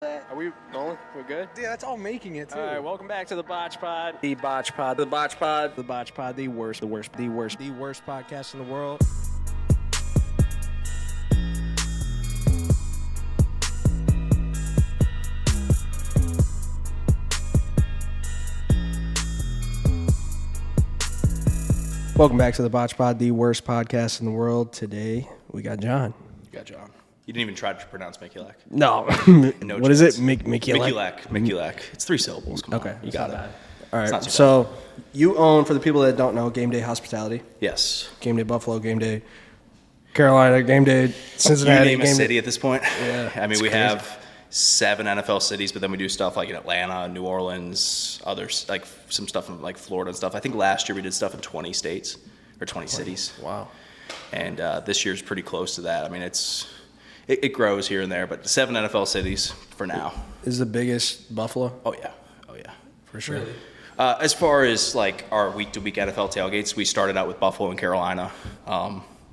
Are we rolling? We're good? Yeah, that's all making it, too. All right, welcome back to the BotchPod. The BotchPod. The BotchPod. The BotchPod, the worst podcast in the world. Welcome back to the BotchPod, the worst podcast in the world. Today, we got John. You got John. You didn't even try to pronounce Mikulak. No. No What chance. is it? Mikulak? Mikulak. It's 3 syllables. Come Okay. on. You got it. All right. not too So, you own, for the people that don't know, Gameday Hospitality. Yes. Gameday Buffalo, Gameday Carolina, Gameday You Cincinnati. name a Gameday- city at this point. Yeah, I mean, it's we crazy. have 7 NFL cities, but then we do stuff like in Atlanta, New Orleans, others, like some stuff in like Florida and stuff. I think last year we did stuff in 20 states or 20 cities. Wow. And this year's pretty close to that. I mean, it grows here and there, but 7 NFL cities for now. Is the biggest Buffalo? Oh, yeah. Oh, yeah. For sure. As far as like our week-to-week NFL tailgates, we started out with Buffalo and Carolina.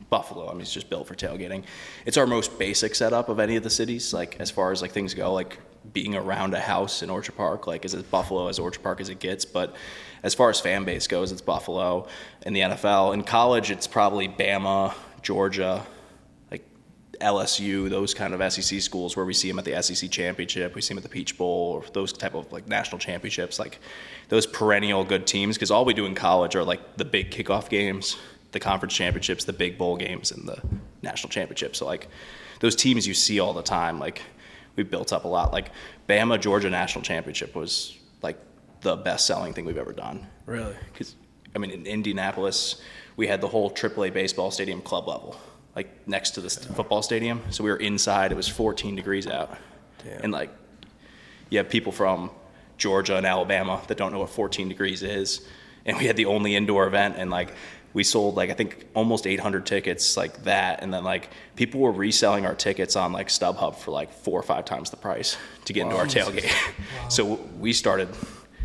Buffalo, I mean, it's just built for tailgating. It's our most basic setup of any of the cities, like as far as like things go, like being around a house in Orchard Park, like is as Buffalo as Orchard Park as it gets. But as far as fan base goes, it's Buffalo. In the NFL, in college, it's probably Bama, Georgia, like LSU, those kind of SEC schools where we see them at the SEC championship, we see them at the Peach Bowl, or those type of like national championships, like those perennial good teams. Because all we do in college are like the big kickoff games, the conference championships, the big bowl games, and the national championship. So like those teams you see all the time, like we built up a lot. Like Bama Georgia national championship was like the best selling thing we've ever done. Really? Because I mean, in Indianapolis, we had the whole AAA baseball stadium club level, like next to the football stadium. So we were inside. It was 14 degrees out. Damn. And like, you have people from Georgia and Alabama that don't know what 14 degrees is. And we had the only indoor event, and like we sold like I think almost 800 tickets like that. And then like people were reselling our tickets on like StubHub for like 4 or 5 times the price to get into our tailgate. Wow. So we started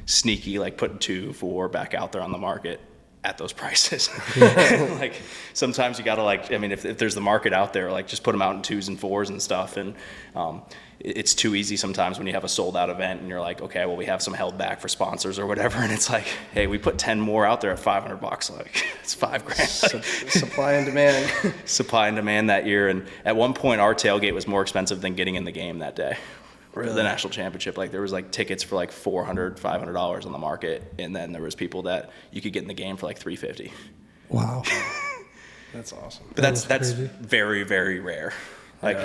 sneaky, like putting 2, 4 back out there on the market at those prices. Like sometimes you gotta like, I mean, if there's the market out there, like just put them out in 2s and 4s and stuff. And it's too easy sometimes when you have a sold out event and you're like, okay, well, we have some held back for sponsors or whatever. And it's like, hey, we put 10 more out there at $500. Like it's $5,000. Like, Supply and demand. Supply and demand that year. And at one point our tailgate was more expensive than getting in the game that day. Really? For the national championship. Like there was like tickets for like $400, $500 on the market. And then there was people that you could get in the game for like $350. Wow. That's awesome. But that's very, very rare. Like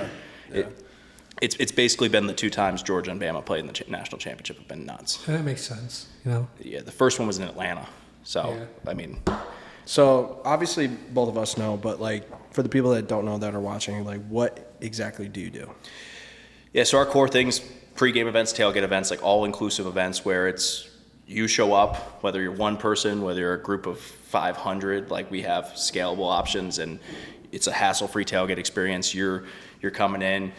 it's basically been the 2 times Georgia and Bama played in the national championship have been nuts. That makes sense, you know? Yeah, the first one was in Atlanta. So, Yeah. I mean, So, obviously, both of us know, but like for the people that don't know that are watching, like what exactly do you do? yeah, so our core things, pre-game events, tailgate events, like all-inclusive events where it's you show up, whether you're one person, whether you're a group of 500, like we have scalable options and it's a hassle-free tailgate experience. You're coming in,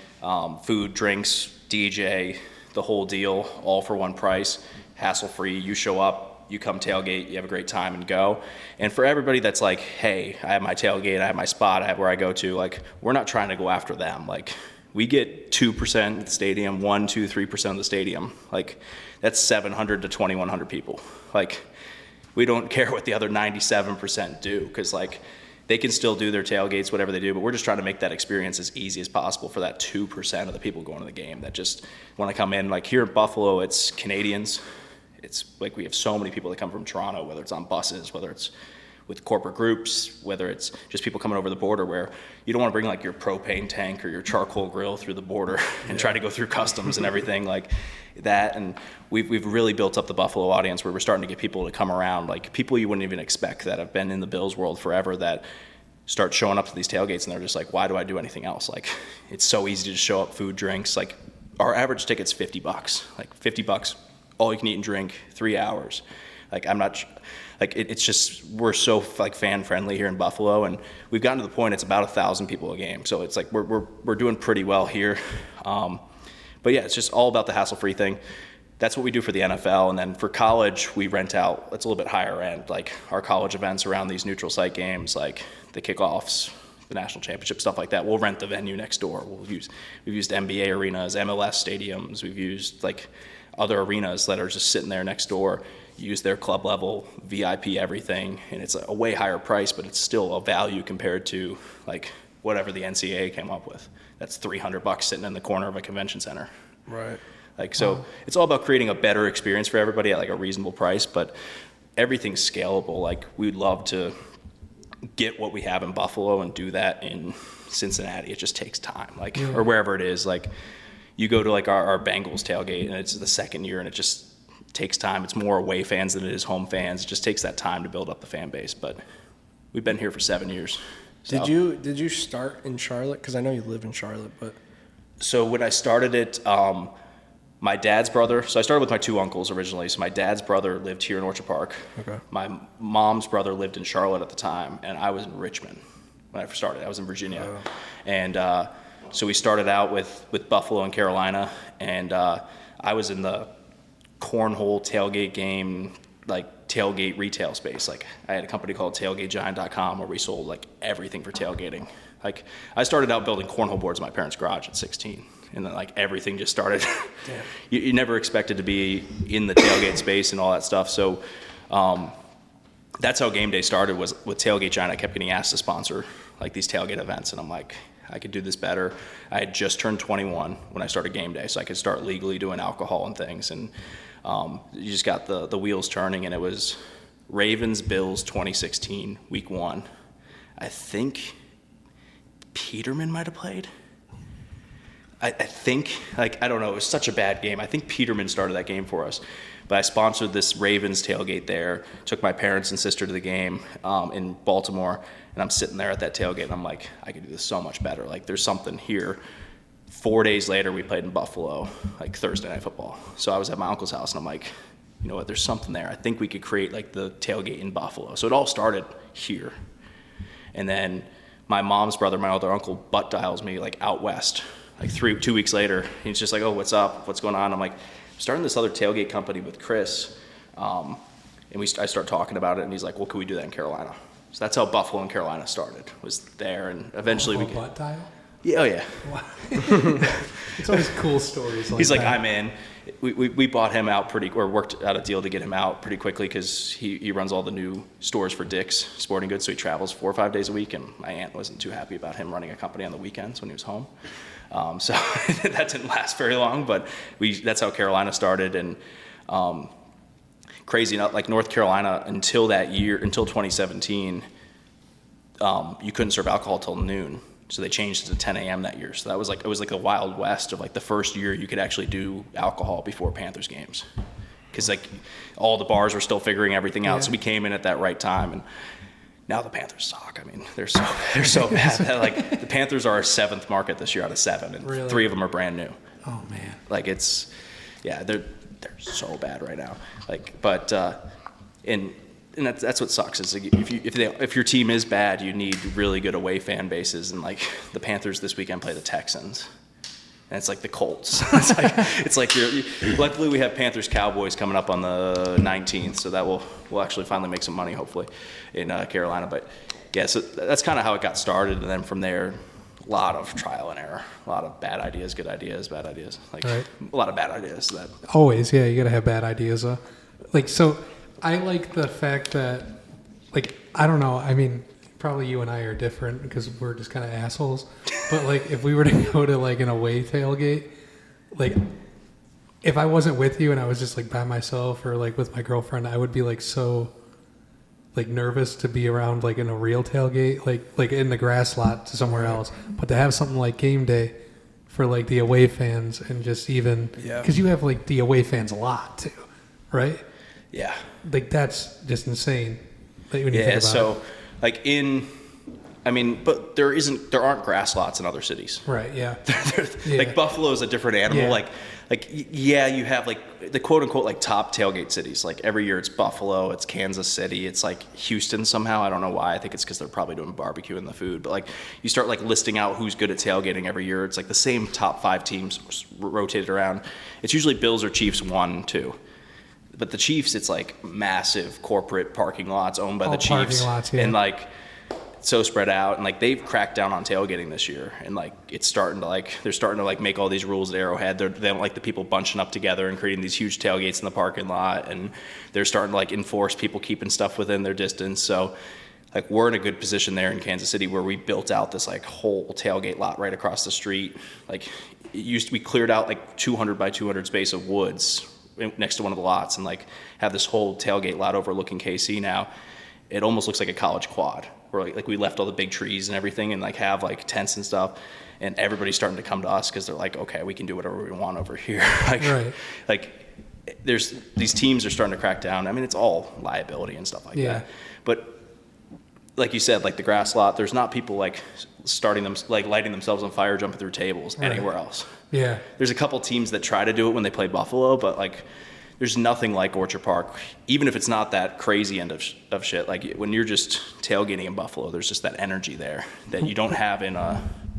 food, drinks, DJ, the whole deal, all for one price, hassle-free. You show up, you come tailgate, you have a great time and go. And for everybody that's like, hey, I have my tailgate, I have my spot, I have where I go to, like we're not trying to go after them. Like we get 2% of the stadium, 1, 2, 3% of the stadium. Like that's 700 to 2,100 people. Like we don't care what the other 97% do because like they can still do their tailgates, whatever they do, but we're just trying to make that experience as easy as possible for that 2% of the people going to the game that just want to come in. Like here in Buffalo, it's Canadians. It's like we have so many people that come from Toronto, whether it's on buses, whether it's with corporate groups, whether it's just people coming over the border where you don't want to bring like your propane tank or your charcoal grill through the border and try to go through customs and everything like that. And we've really built up the Buffalo audience where we're starting to get people to come around, like people you wouldn't even expect that have been in the Bills world forever that start showing up to these tailgates and they're just like, why do I do anything else? Like it's so easy to just show up, food, drinks. Like our average ticket's $50, like $50, all you can eat and drink, 3 hours. Like I'm not, like it's just we're so like fan friendly here in Buffalo, and we've gotten to the point it's about 1,000 people a game. So it's like we're doing pretty well here. But yeah, it's just all about the hassle-free thing. That's what we do for the NFL, and then for college we rent out. It's a little bit higher end, like our college events around these neutral site games, like the kickoffs, the national championship, stuff like that. We'll rent the venue next door. We've used NBA arenas, MLS stadiums. We've used like other arenas that are just sitting there next door. Use their club level, VIP everything, and it's a way higher price, but it's still a value compared to like whatever the NCAA came up with. That's $300 sitting in the corner of a convention center. Right. Like, so it's all about creating a better experience for everybody at like a reasonable price, but everything's scalable. Like, we'd love to get what we have in Buffalo and do that in Cincinnati. It just takes time, like, or wherever it is. Like, you go to like our Bengals tailgate and it's the second year and it just takes time. It's more away fans than it is home fans. It just takes that time to build up the fan base, but we've been here for 7 years. So. Did you start in Charlotte? Because I know you live in Charlotte, but. So when I started it, my dad's brother, so I started with my two uncles originally. So my dad's brother lived here in Orchard Park. Okay. My mom's brother lived in Charlotte at the time, and I was in Richmond when I first started. I was in Virginia. Oh. And so we started out with Buffalo and Carolina, and I was in the cornhole tailgate game, like tailgate retail space. Like, I had a company called tailgategiant.com where we sold like everything for tailgating. Like, I started out building cornhole boards in my parents' garage at 16, and then like everything just started. you never expected to be in the tailgate space and all that stuff. So that's how Gameday started, was with Tailgate Giant. I kept getting asked to sponsor like these tailgate events, and I'm like, I could do this better. I had just turned 21 when I started Gameday, so I could start legally doing alcohol and things. And you just got the wheels turning, and it was Ravens-Bills 2016, week 1. I think Peterman might have played. I think, like, I don't know, it was such a bad game. I think Peterman started that game for us. But I sponsored this Ravens tailgate there, took my parents and sister to the game in Baltimore, and I'm sitting there at that tailgate, and I'm like, I could do this so much better. Like, there's something here. 4 days later, we played in Buffalo, like Thursday Night Football. So I was at my uncle's house, and I'm like, you know what, there's something there. I think we could create like the tailgate in Buffalo. So it all started here. And then my mom's brother, my other uncle, butt dials me like out west, like 2 weeks later. He's just like, oh, what's up? What's going on? I'm like, I'm starting this other tailgate company with Chris. And I start talking about it, and he's like, well, could we do that in Carolina? So that's how Buffalo and Carolina started, was there. And eventually we butt dial? Yeah, oh yeah. Wow. It's always cool stories like He's like, that. I'm in. We bought him out worked out a deal to get him out pretty quickly, because he runs all the new stores for Dick's Sporting Goods, so he travels 4 or 5 days a week, and my aunt wasn't too happy about him running a company on the weekends when he was home. So that didn't last very long, but that's how Carolina started. And crazy enough, like North Carolina, until 2017, you couldn't serve alcohol till noon. So they changed it to 10 a.m. that year. So it was like the Wild West of like the first year you could actually do alcohol before Panthers games, because like all the bars were still figuring everything out. Yeah. So we came in at that right time, and now the Panthers suck. I mean, they're so bad. Like, the Panthers are our 7th market this year out of 7, and really? 3 of them are brand new. Oh man. Like, they're so bad right now. Like, but and that's what sucks, is like if your team is bad, you need really good away fan bases. And like, the Panthers this weekend play the Texans, and it's like the Colts. it's like luckily we have Panthers Cowboys coming up on the 19th, so that we'll actually finally make some money, hopefully, in Carolina. But yeah, so that's kind of how it got started, and then from there, a lot of trial and error, a lot of bad ideas, good ideas, bad ideas, like right. A lot of bad ideas. That always, yeah, you gotta have bad ideas. Like, so I like the fact that, like, I don't know, I mean, probably you and I are different because we're just kind of assholes, but like, if we were to go to like an away tailgate, like, if I wasn't with you and I was just like by myself or like with my girlfriend, I would be like so like nervous to be around like in a real tailgate, like in the grass lot to somewhere else. But to have something like Game Day for like the away fans, and just even because you have like the away fans a lot too, right? Yeah. Like, that's just insane. When you think about so like but there aren't grass lots in other cities. Right, yeah. Like, Buffalo is a different animal. Yeah. You have like the quote unquote like top tailgate cities. Like, every year it's Buffalo, it's Kansas City, it's like Houston somehow. I don't know why. I think it's because they're probably doing barbecue in the food. But like, you start like listing out who's good at tailgating every year. It's like the same top 5 teams rotated around. It's usually Bills or Chiefs 1, 2. But the Chiefs, it's like massive corporate parking lots owned by the Chiefs. Parking lots, yeah. And like, so spread out, and like they've cracked down on tailgating this year, and like it's starting to like they're starting to like make all these rules at Arrowhead. They don't like the people bunching up together and creating these huge tailgates in the parking lot, and they're starting to like enforce people keeping stuff within their distance. So like we're in a good position there in Kansas City where we built out this like whole tailgate lot right across the street. Like it used to be cleared out like 200 by 200 space of woods next to one of the lots, and like have this whole tailgate lot overlooking KC now. It almost looks like a college quad where like we left all the big trees and everything and like have like tents and stuff, and everybody's starting to come to us because they're like, okay, we can do whatever we want over here. Like there's these teams are starting to crack down. I mean, it's all liability and stuff like that. But like you said, like the grass lot, there's not people like lighting themselves on fire, jumping through tables anywhere else. Yeah. There's a couple teams that try to do it when they play Buffalo, but like there's nothing like Orchard Park, even if it's not that crazy end of shit. Like when you're just tailgating in Buffalo, there's just that energy there that you don't have in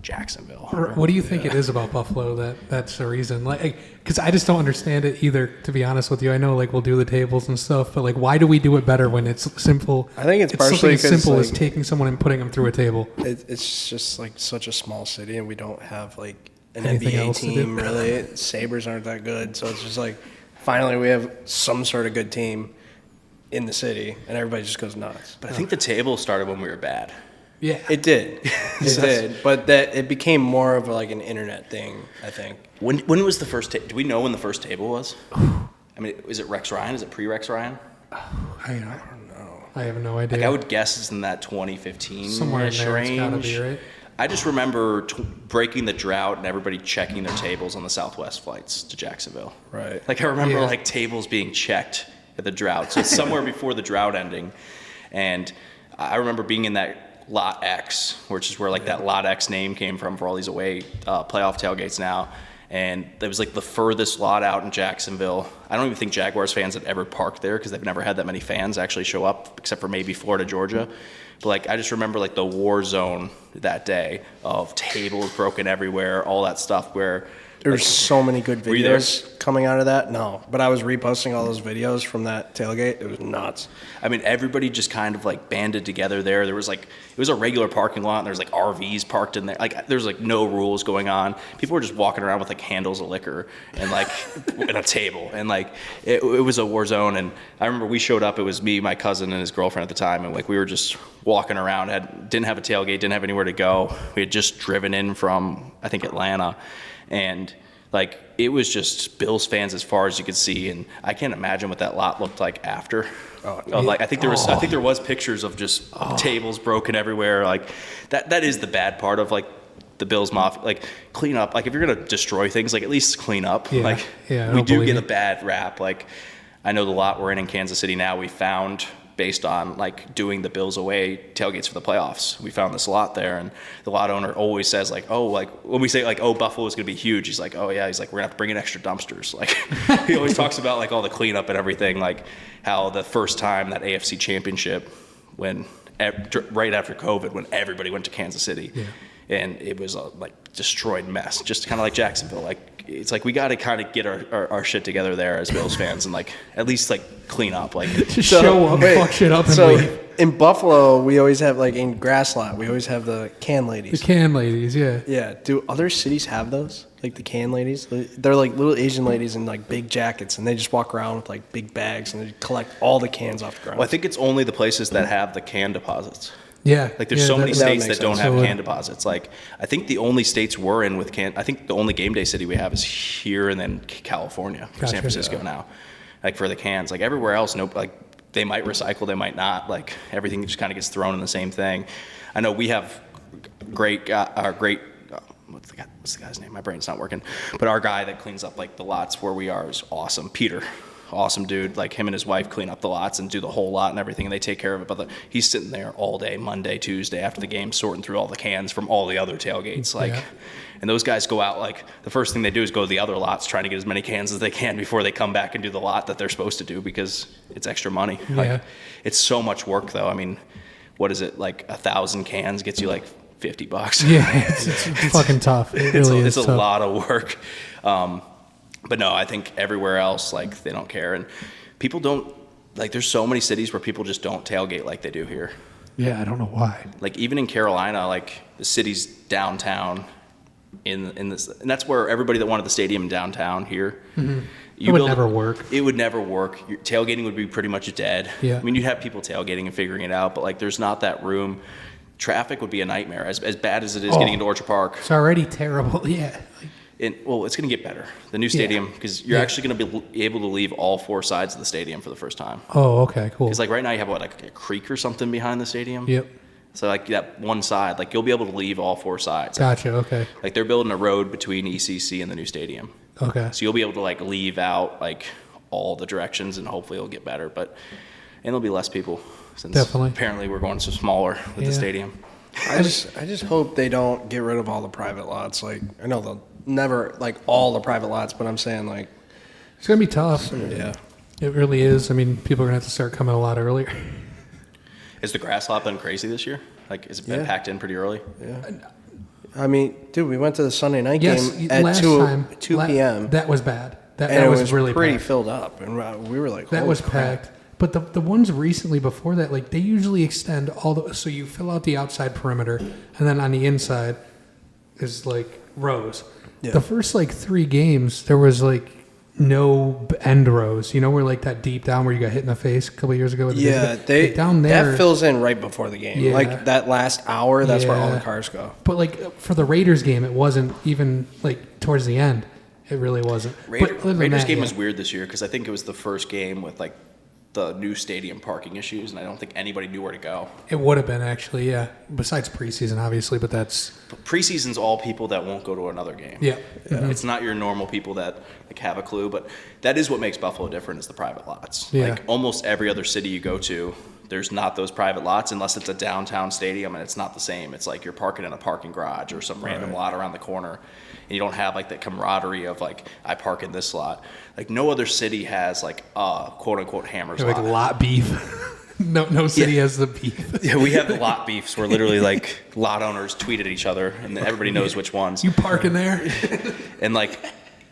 Jacksonville. What do you think it is about Buffalo that's the reason? Like, because I just don't understand it either, to be honest with you. I know like we'll do the tables and stuff, but like why do we do it better when it's simple? I think it's partially something as simple like, as taking someone and putting them through a table. It's just like such a small city, and we don't have like an Anything NBA team really. Sabres aren't that good, so it's just like finally we have some sort of good team in the city, and everybody just goes nuts. But I think the table started when we were bad. Yeah, it did. It did, but that it became more of like an internet thing, I think. When was the first? Do we know when the first table was? I mean, is it Rex Ryan? Is it pre-Rex Ryan? I don't know. I have no idea. Like I would guess it's in that 2015 somewhere in there. range. It's gotta be, right? I just remember breaking the drought and everybody checking their tables on the Southwest flights to Jacksonville. Right. Like I remember like tables being checked at the drought. So it's somewhere before the drought ending, and I remember being in that Lot X, which is where like that Lot X name came from for all these away playoff tailgates now. And it was like the furthest lot out in Jacksonville. I don't even think Jaguars fans had ever parked there because they've never had that many fans actually show up, except for maybe Florida, Georgia. But like I just remember like the war zone that day of tables broken everywhere, all that stuff where there's so many good videos coming out of that. No, but I was reposting all those videos from that tailgate. It was nuts. I mean, everybody just kind of like banded together there. There was like, it was a regular parking lot, and there's like RVs parked in there. Like there's like no rules going on. People were just walking around with like handles of liquor and like at a table, and like it was a war zone. And I remember we showed up. It was me, my cousin, and his girlfriend at the time, and like we were just walking around. Didn't have a tailgate, didn't have anywhere to go. We had just driven in from I think Atlanta. And like it was just Bills fans as far as you could see, and I can't imagine what that lot looked like after. Like I think there was pictures of just tables broken everywhere. Like that is the bad part of like the Bills mafia. Like clean up. Like if you're gonna destroy things, like at least clean up. We do get a bad rap. Like I know the lot we're in Kansas City now. We found, based on like doing the Bills away tailgates for the playoffs, we found this lot there, and the lot owner always says like, oh, like when we say like, oh, Buffalo is gonna be huge, he's like, oh yeah, he's like, we're gonna have to bring in extra dumpsters. Like he always talks about like all the cleanup and everything, like how the first time that AFC championship, when right after COVID, when everybody went to Kansas City, and it was a like destroyed mess, just kind of like Jacksonville. Like it's like we got to kind of get our shit together there as Bills fans, and like at least like clean up, like just show up, fuck shit up, and leave. In Buffalo, we always have like in grass lot, we always have the can ladies. The can ladies, yeah. Yeah. Do other cities have those? Like the can ladies? They're like little Asian ladies in like big jackets, and they just walk around with like big bags, and they collect all the cans off the ground. Well, I think it's only the places that have the can deposits. Yeah. Like there's so many states that don't have can deposits. Like I think the only states we're in with I think the only game day city we have is here, and then California, San Francisco now. Like for the cans, like everywhere else, like they might recycle, they might not. Like everything just kind of gets thrown in the same thing. I know we have what's the guy's name? My brain's not working. But our guy that cleans up like the lots where we are is awesome. Peter. Awesome dude. Like him and his wife clean up the lots and do the whole lot and everything, and they take care of it. But he's sitting there all day, Monday, Tuesday, after the game, sorting through all the cans from all the other tailgates. Like, and those guys go out, like the first thing they do is go to the other lots, trying to get as many cans as they can before they come back and do the lot that they're supposed to do, because it's extra money. Like, it's so much work though. I mean, what is it, like 1,000 cans gets you like $50? Yeah, it's fucking tough. It really is. It's a lot of work. But no, I think everywhere else, like, they don't care. And people don't, like, there's so many cities where people just don't tailgate like they do here. Yeah, I don't know why. Like even in Carolina, like the city's downtown in this, and that's where everybody that wanted the stadium downtown here. It would never work. It would never work. Your tailgating would be pretty much dead. Yeah. I mean, you'd have people tailgating and figuring it out, but like there's not that room. Traffic would be a nightmare, as bad as it is getting into Orchard Park. It's already terrible. Yeah. Well, it's going to get better. The new stadium, because you're actually going to be able to leave all four sides of the stadium for the first time. Oh, okay, cool. Because like right now you have like a creek or something behind the stadium. Yep. So like that one side, like you'll be able to leave all four sides. Gotcha. Okay. Like they're building a road between ECC and the new stadium. Okay. So you'll be able to like leave out like all the directions, and hopefully it'll get better. And there'll be less people since Definitely. apparently we're going so smaller with the stadium. I just hope they don't get rid of all the private lots. Like I know they'll never like all the private lots, but I'm saying like It's gonna be tough. yeah. It really is. I mean, people are gonna have to start coming a lot earlier. Has the grass lot been crazy this year? Like has it been packed in pretty early? Yeah. I mean, dude, we went to the Sunday night Yes, game at last 2 time 2 p.m. That was bad. and That it was really pretty packed. filled up, and we were like, That holy was crap. packed. But the ones recently before that, like they usually extend all the so you fill out the outside perimeter, and then on the inside is like rows. Yeah. The first like 3 games, there was like no end rows. You know, where like that deep down where you got hit in the face a couple of years ago. With the Yeah, baseball? Down there. that fills in right before the game. Yeah. Like that last hour, that's where all the Yeah. cars go. But like for the Raiders game, it wasn't even like towards the end. It really wasn't. But other than Raiders that, game yeah. was weird this year because I think it was the first game with like the new stadium parking issues, and I don't think anybody knew where to go. It would have been actually, yeah. Besides preseason, obviously, but that's But preseason's all people that won't go to another game. yeah. It's not your normal people that like have a clue, but that is what makes Buffalo different is the private lots. Yeah. Like almost every other city you go to, there's not those private lots unless it's a downtown stadium, and it's not the same. It's like you're parking in a parking garage or some random lot around the corner, and you don't have like that camaraderie of like I park in this lot. Like no other city has like a quote unquote hammers Like lot. lot beef. no city has the beef. Yeah, we have the lot beefs where literally like lot owners tweet at each other, and everybody knows which ones. You park in there. And like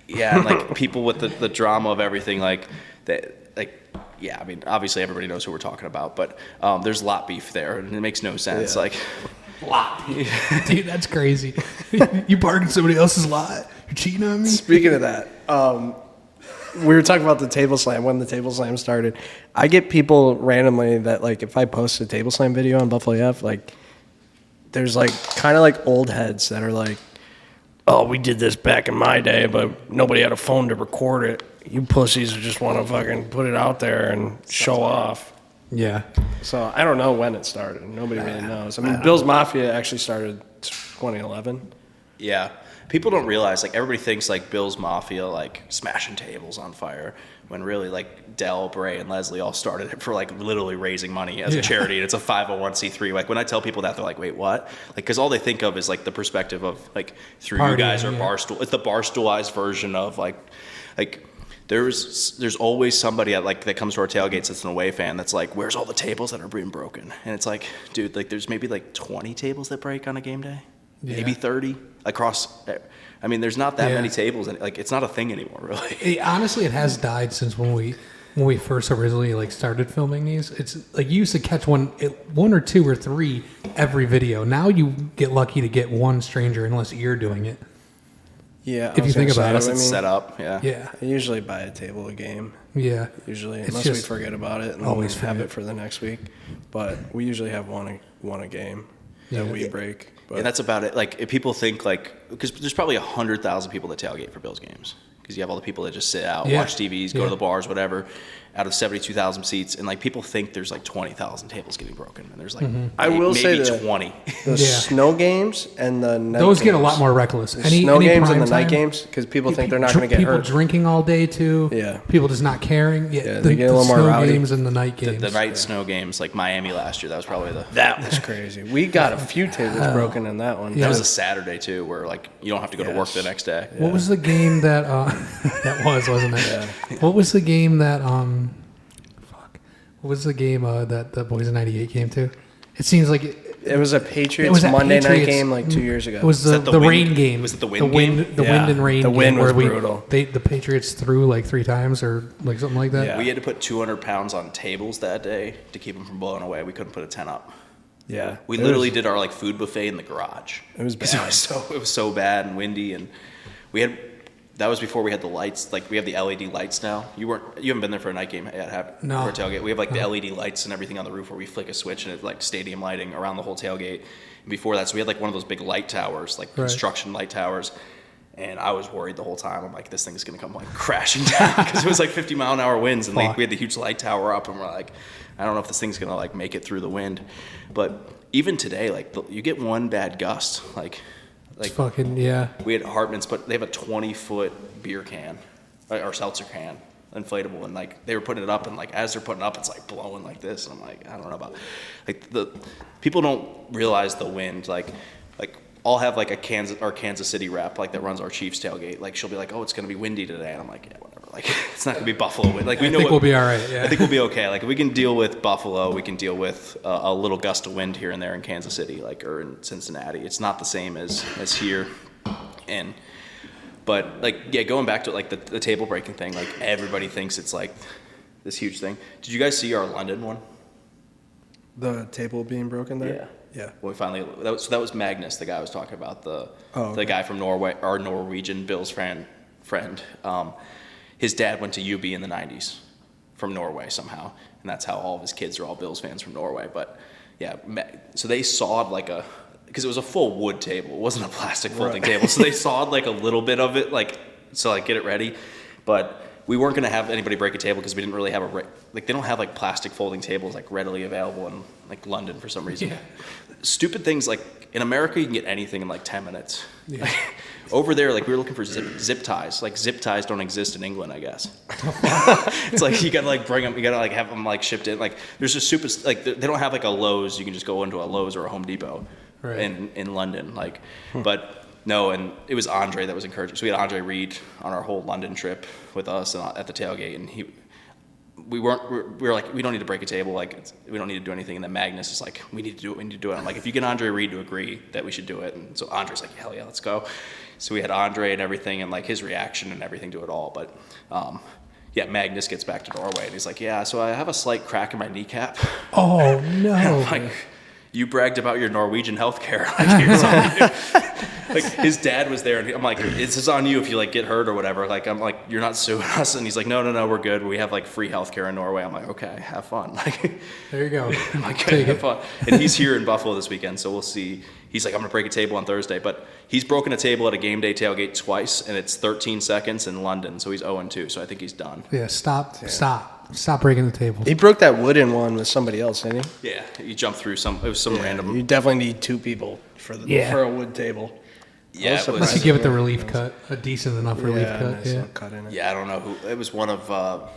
yeah, and like people with the drama of everything, like that, like yeah, I mean obviously everybody knows who we're talking about, but there's lot beef there, and it makes no sense. Yeah. Like Lot beef. Dude, that's crazy. You park in somebody else's lot. You're cheating on me. Speaking of that, we were talking about the table slam when the table slam started. I get people randomly that like if I post a table slam video on Buffalo F, like there's like kind of like old heads that are like, oh, we did this back in my day, but nobody had a phone to record it. You pussies just want to fucking put it out there and show off. Yeah. So I don't know when it started. Nobody really knows. I mean, Bill's Mafia actually started 2011. yeah, people don't realize like everybody thinks like Bill's Mafia like smashing tables on fire, when really like Del, Bray, and Leslie all started it for like literally raising money as a charity, and it's a 501c3. Like when I tell people that, they're like, wait, what? Like because all they think of is like the perspective of like through you Partying, guys or yeah. Barstool. It's the Barstoolized version of like there's always somebody at like that comes to our tailgates that's an away fan that's like, where's all the tables that are being broken? And it's like, dude, like there's maybe like 20 tables that break on a game day, maybe 30 across. I mean, there's not that many tables, and like it's not a thing anymore, really. Honestly, it has died since when we first originally like started filming these. It's like you used to catch one or two or three every video. Now you get lucky to get one stranger unless you're doing it. Yeah, If you think about it, Unless I it's mean, set up, yeah. Yeah. I usually buy a table a game. Yeah. Usually, It's unless we just- forget about it and always have forget. it for the next week. But we usually have one a game that we break. But And that's about it. Like, if people think like, because there's probably 100,000 people that tailgate for Bills games, because you have all the people that just sit out, Yeah. watch TVs, go Yeah. to the bars, whatever. Out of 72,000 seats, and like people think there's like 20,000 tables getting broken, and there's like I will say maybe that 20. the Yeah. snow games and the night Those get a games. lot more reckless. The snow games and the night games, because people think they're not going to get people hurt. drinking all day too. Yeah. People just not caring. Yeah, they get a little more snow rowdy. games and the night The games. night snow games, like Miami last year, that was probably the. That was crazy. We got a few tables broken in that one. Yeah. That was a Saturday too, where like you don't have to go to work Yes. the next day. What was the game that that wasn't it? What was the game that what was the game that the Boys in '98 came to? It seems like It was a Patriots was that Monday night Patriots- game like 2 years ago. it was that the the wind- rain game. was it the wind game? The Yeah, wind and rain. the wind game was where brutal. The Patriots threw like 3 times or like something like that. Yeah. We had to put 200 pounds on tables that day to keep them from blowing away. We couldn't put a tent up. Yeah. We literally did our like food buffet in the garage. It was 'Cause bad. It was so bad and windy, and we had. That was before we had the lights. Like we have the LED lights now. You haven't been there for a night game yet, have you? No. For a tailgate. We have like the LED lights and everything on the roof where we flick a switch and it's like stadium lighting around the whole tailgate. And before that, so we had like one of those big light towers, like construction light towers. And I was worried the whole time. I'm like, this thing's gonna come like crashing down because it was like 50-mile-an-hour winds, and we had the huge light tower up, and we're like, I don't know if this thing's gonna like make it through the wind. But even today, like you get one bad gust, like fucking, yeah. we had Hartman's, but they have a 20-foot beer can or seltzer can, inflatable, and like they were putting it up, and like as they're putting it up, it's like blowing like this, and I'm like, I don't know about like the people don't realize the wind, like I'll have like a Kansas City rep like that runs our Chiefs tailgate, like she'll be like, oh, it's gonna be windy today, and I'm like, yeah, whatever, like it's not gonna be Buffalo wind, like we know we'll be all right. Yeah, I think we'll be okay. Like if we can deal with Buffalo, we can deal with a little gust of wind here and there in Kansas City, like or in Cincinnati. It's not the same as here, but like yeah, going back to like the table breaking thing, like everybody thinks it's like this huge thing. Did you guys see our London one? The table being broken there? Yeah. Yeah. Well, we finally that was Magnus, the guy I was talking about, the guy from Norway, our Norwegian Bills friend. His dad went to UB in the 90s from Norway somehow, and that's how all of his kids are all Bills fans from Norway. But yeah, so they sawed like because it was a full wood table, it wasn't a plastic folding table, so they sawed like a little bit of it, like so like get it ready, but we weren't going to have anybody break a table because we didn't really have like they don't have like plastic folding tables like readily available in like London for some reason. Yeah. Stupid things like in America you can get anything in like 10 minutes. Yeah. Over there, like we were looking for zip ties. Like zip ties don't exist in England, I guess. It's like you gotta like bring them, you gotta like have them like shipped in. Like there's just super like they don't have like a Lowe's. You can just go into a Lowe's or a Home Depot in London. Like, but. No, and it was Andre that was encouraging. So we had Andre Reed on our whole London trip with us and at the tailgate, and we were like, we don't need to break a table, like we don't need to do anything. And then Magnus is like, we need to do it. I'm like, if you get Andre Reed to agree that we should do it, and so Andre's like, hell yeah, let's go. So we had Andre and everything, and like his reaction and everything to it all. But yeah, Magnus gets back to Norway, and he's like, yeah, so I have a slight crack in my kneecap. Oh no! And I'm like, you bragged about your Norwegian healthcare. Like, here's on you. Like his dad was there, and I'm like, "This is on you if you like get hurt or whatever." Like I'm like, "You're not suing us," and he's like, "No, we're good. We have like free healthcare in Norway." I'm like, "Okay, have fun." Like, there you go. I'm like, "Okay, have fun." And he's here in Buffalo this weekend, so we'll see. He's like, "I'm gonna break a table on Thursday," but he's broken a table at a game day tailgate twice, and it's 13 seconds in London, so he's 0-2. So I think he's done. Yeah, stop breaking the table. He broke that wooden one with somebody else, didn't he? Yeah, he jumped through it was some random. You definitely need two people for a wood table. Yeah, it was, unless you give it the relief cut, a decent enough relief cut. Nice Yeah, little cut in it. Yeah, I don't know who. It was one of a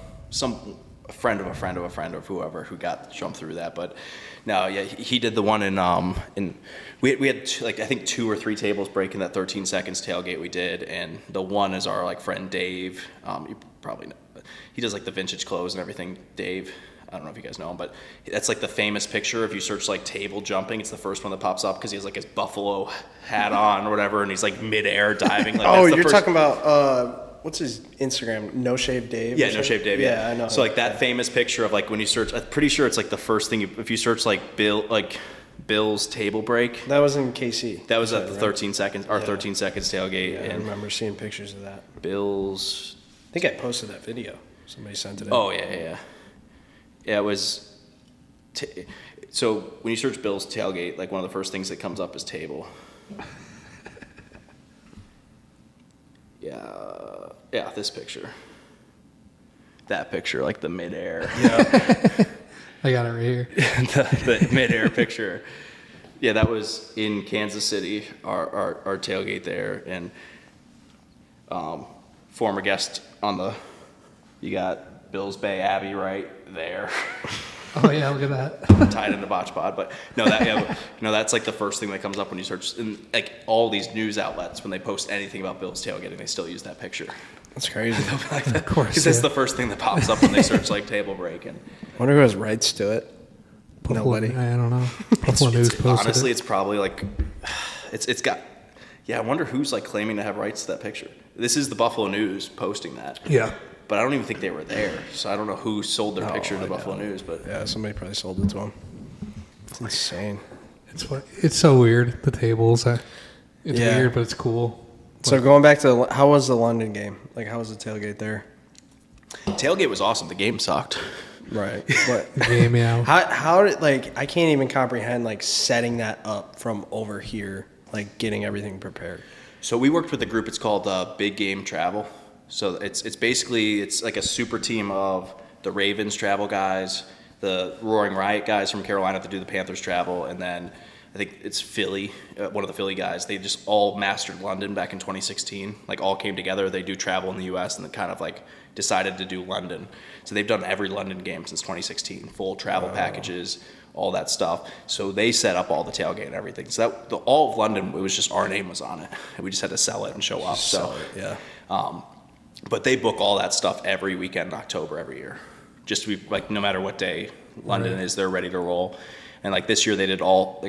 friend of a friend of a friend of whoever who got jumped through that. But no, yeah, he did the one in we had like I think 2 or 3 tables breaking that 13 seconds tailgate we did, and the one is our like friend Dave. You probably know, but he does like the vintage clothes and everything. Dave. I don't know if you guys know him, but that's like the famous picture. If you search like table jumping, it's the first one that pops up because he has like his buffalo hat on or whatever, and he's like midair diving. Like, oh, you're talking about what's his Instagram? No Shave Dave. Yeah, No Shave Dave. Yeah, I know. So like that famous picture of like when you search, I'm pretty sure it's like the first thing if you search like Bill's table break. That was in KC. That was at the 13 seconds 13 seconds tailgate. Yeah, and I remember seeing pictures of that. Bill's. I think I posted that video. Somebody sent it in. Oh yeah. Yeah, it was. So when you search Bill's tailgate, like one of the first things that comes up is table. Yeah, this picture. That picture, like the midair. Yeah. I got it right here. the midair picture. Yeah, that was in Kansas City, our tailgate there, and former guest on you got Bills Bay Abbey right there. Oh yeah, look at that. Tied into BotchPod, but that's like the first thing that comes up when you search, and like all these news outlets when they post anything about Bill's tailgating, they still use that picture. That's crazy. Like of course, because that's the first thing that pops up when they search like table break. And I wonder who has rights to it. Nobody. I don't know. Buffalo News posted honestly, it. it's probably like it's got. Yeah, I wonder who's like claiming to have rights to that picture. This is the Buffalo News posting that. Yeah. But I don't even think they were there, so I don't know who sold their picture to Buffalo News. But yeah, somebody probably sold it to them. It's insane. It's so weird. The tables. It's Yeah. weird, but it's cool. So going back to how was the London game? Like, how was the tailgate there? Tailgate was awesome. The game sucked. Right. But The game, yeah. how did, like, I can't even comprehend, like, setting that up from over here, like, getting everything prepared. So we worked with a group. It's called Big Game Travel. So it's basically it's like a super team of the Ravens travel guys, the Roaring Riot guys from Carolina that do the Panthers travel, and then I think it's Philly, one of the Philly guys. They just all mastered London back in 2016. Like all came together. They do travel in the U.S. and then kind of like decided to do London. So they've done every London game since 2016, full travel packages, all that stuff. So they set up all the tailgate and everything. So all of London, it was just our name was on it. And we just had to sell it and show up. Yeah. But they book all that stuff every weekend in October every year. Just to be like, no matter what day London is, they're ready to roll. And like this year they did all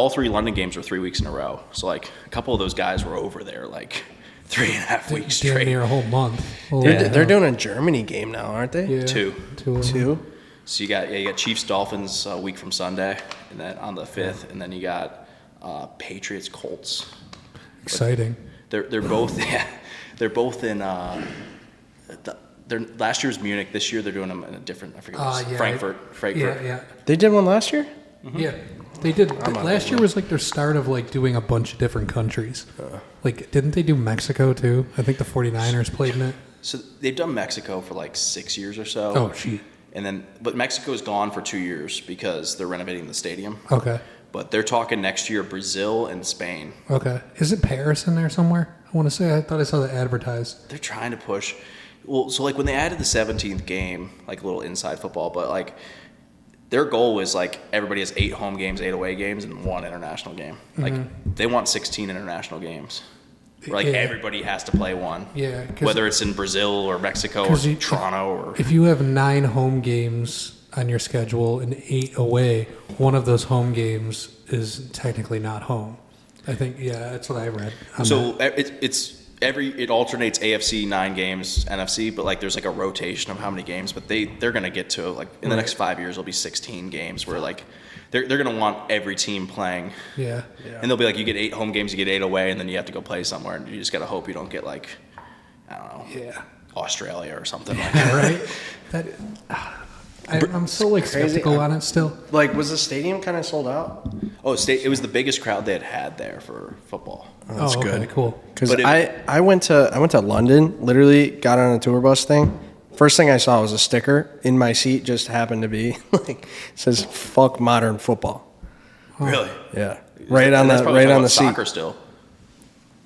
3 London games were 3 weeks in a row. So like a couple of those guys were over there like 3.5 weeks Damn straight. near a whole month. They're doing a Germany game now, aren't they? Yeah. Two. Two? So you got Chiefs Dolphins a week from Sunday, and then on the 5th, and then you got Patriots Colts. Exciting. They're both they're both in last year's Munich. This year they're doing them in a different, I forget what it's, Frankfurt. Yeah. They did one last year? Yeah, they did. Last year was like their start of like doing a bunch of different countries. Like, didn't they do Mexico too? I think the 49ers played in it. So they've done Mexico for like 6 years or so. Oh, shit. And then, but Mexico's gone for 2 years because they're renovating the stadium. Okay. But they're talking next year Brazil and Spain. Okay. Isn't Paris in there somewhere? I want to say, I thought I saw that advertised. They're trying to push. Well, so like when they added the 17th game, like a little inside football, but like their goal was like everybody has 8 home games, 8 away games, and 1 international game. Like they want 16 international games. Where like everybody has to play one. Yeah. Whether it's in Brazil or Mexico or Toronto or. If you have 9 home games on your schedule and 8 away, one of those home games is technically not home. I think, yeah, that's what I read. So it alternates AFC 9 games, NFC, but like there's like a rotation of how many games, but they're gonna get to like in the next 5 years it'll be 16 games where like they're gonna want every team playing. Yeah. And they'll be like you get 8 home games, you get 8 away, and then you have to go play somewhere, and you just gotta hope you don't get like I don't know, Australia or something like that. Right. I'm so like skeptical on it still. Like, was the stadium kind of sold out? Oh, it was the biggest crowd they had there for football. Oh, that's okay, good. cool. Because I went to London, literally got on a tour bus thing. First thing I saw was a sticker in my seat, just happened to be like it says "fuck modern football." Really? Yeah, right on the seat. Soccer still.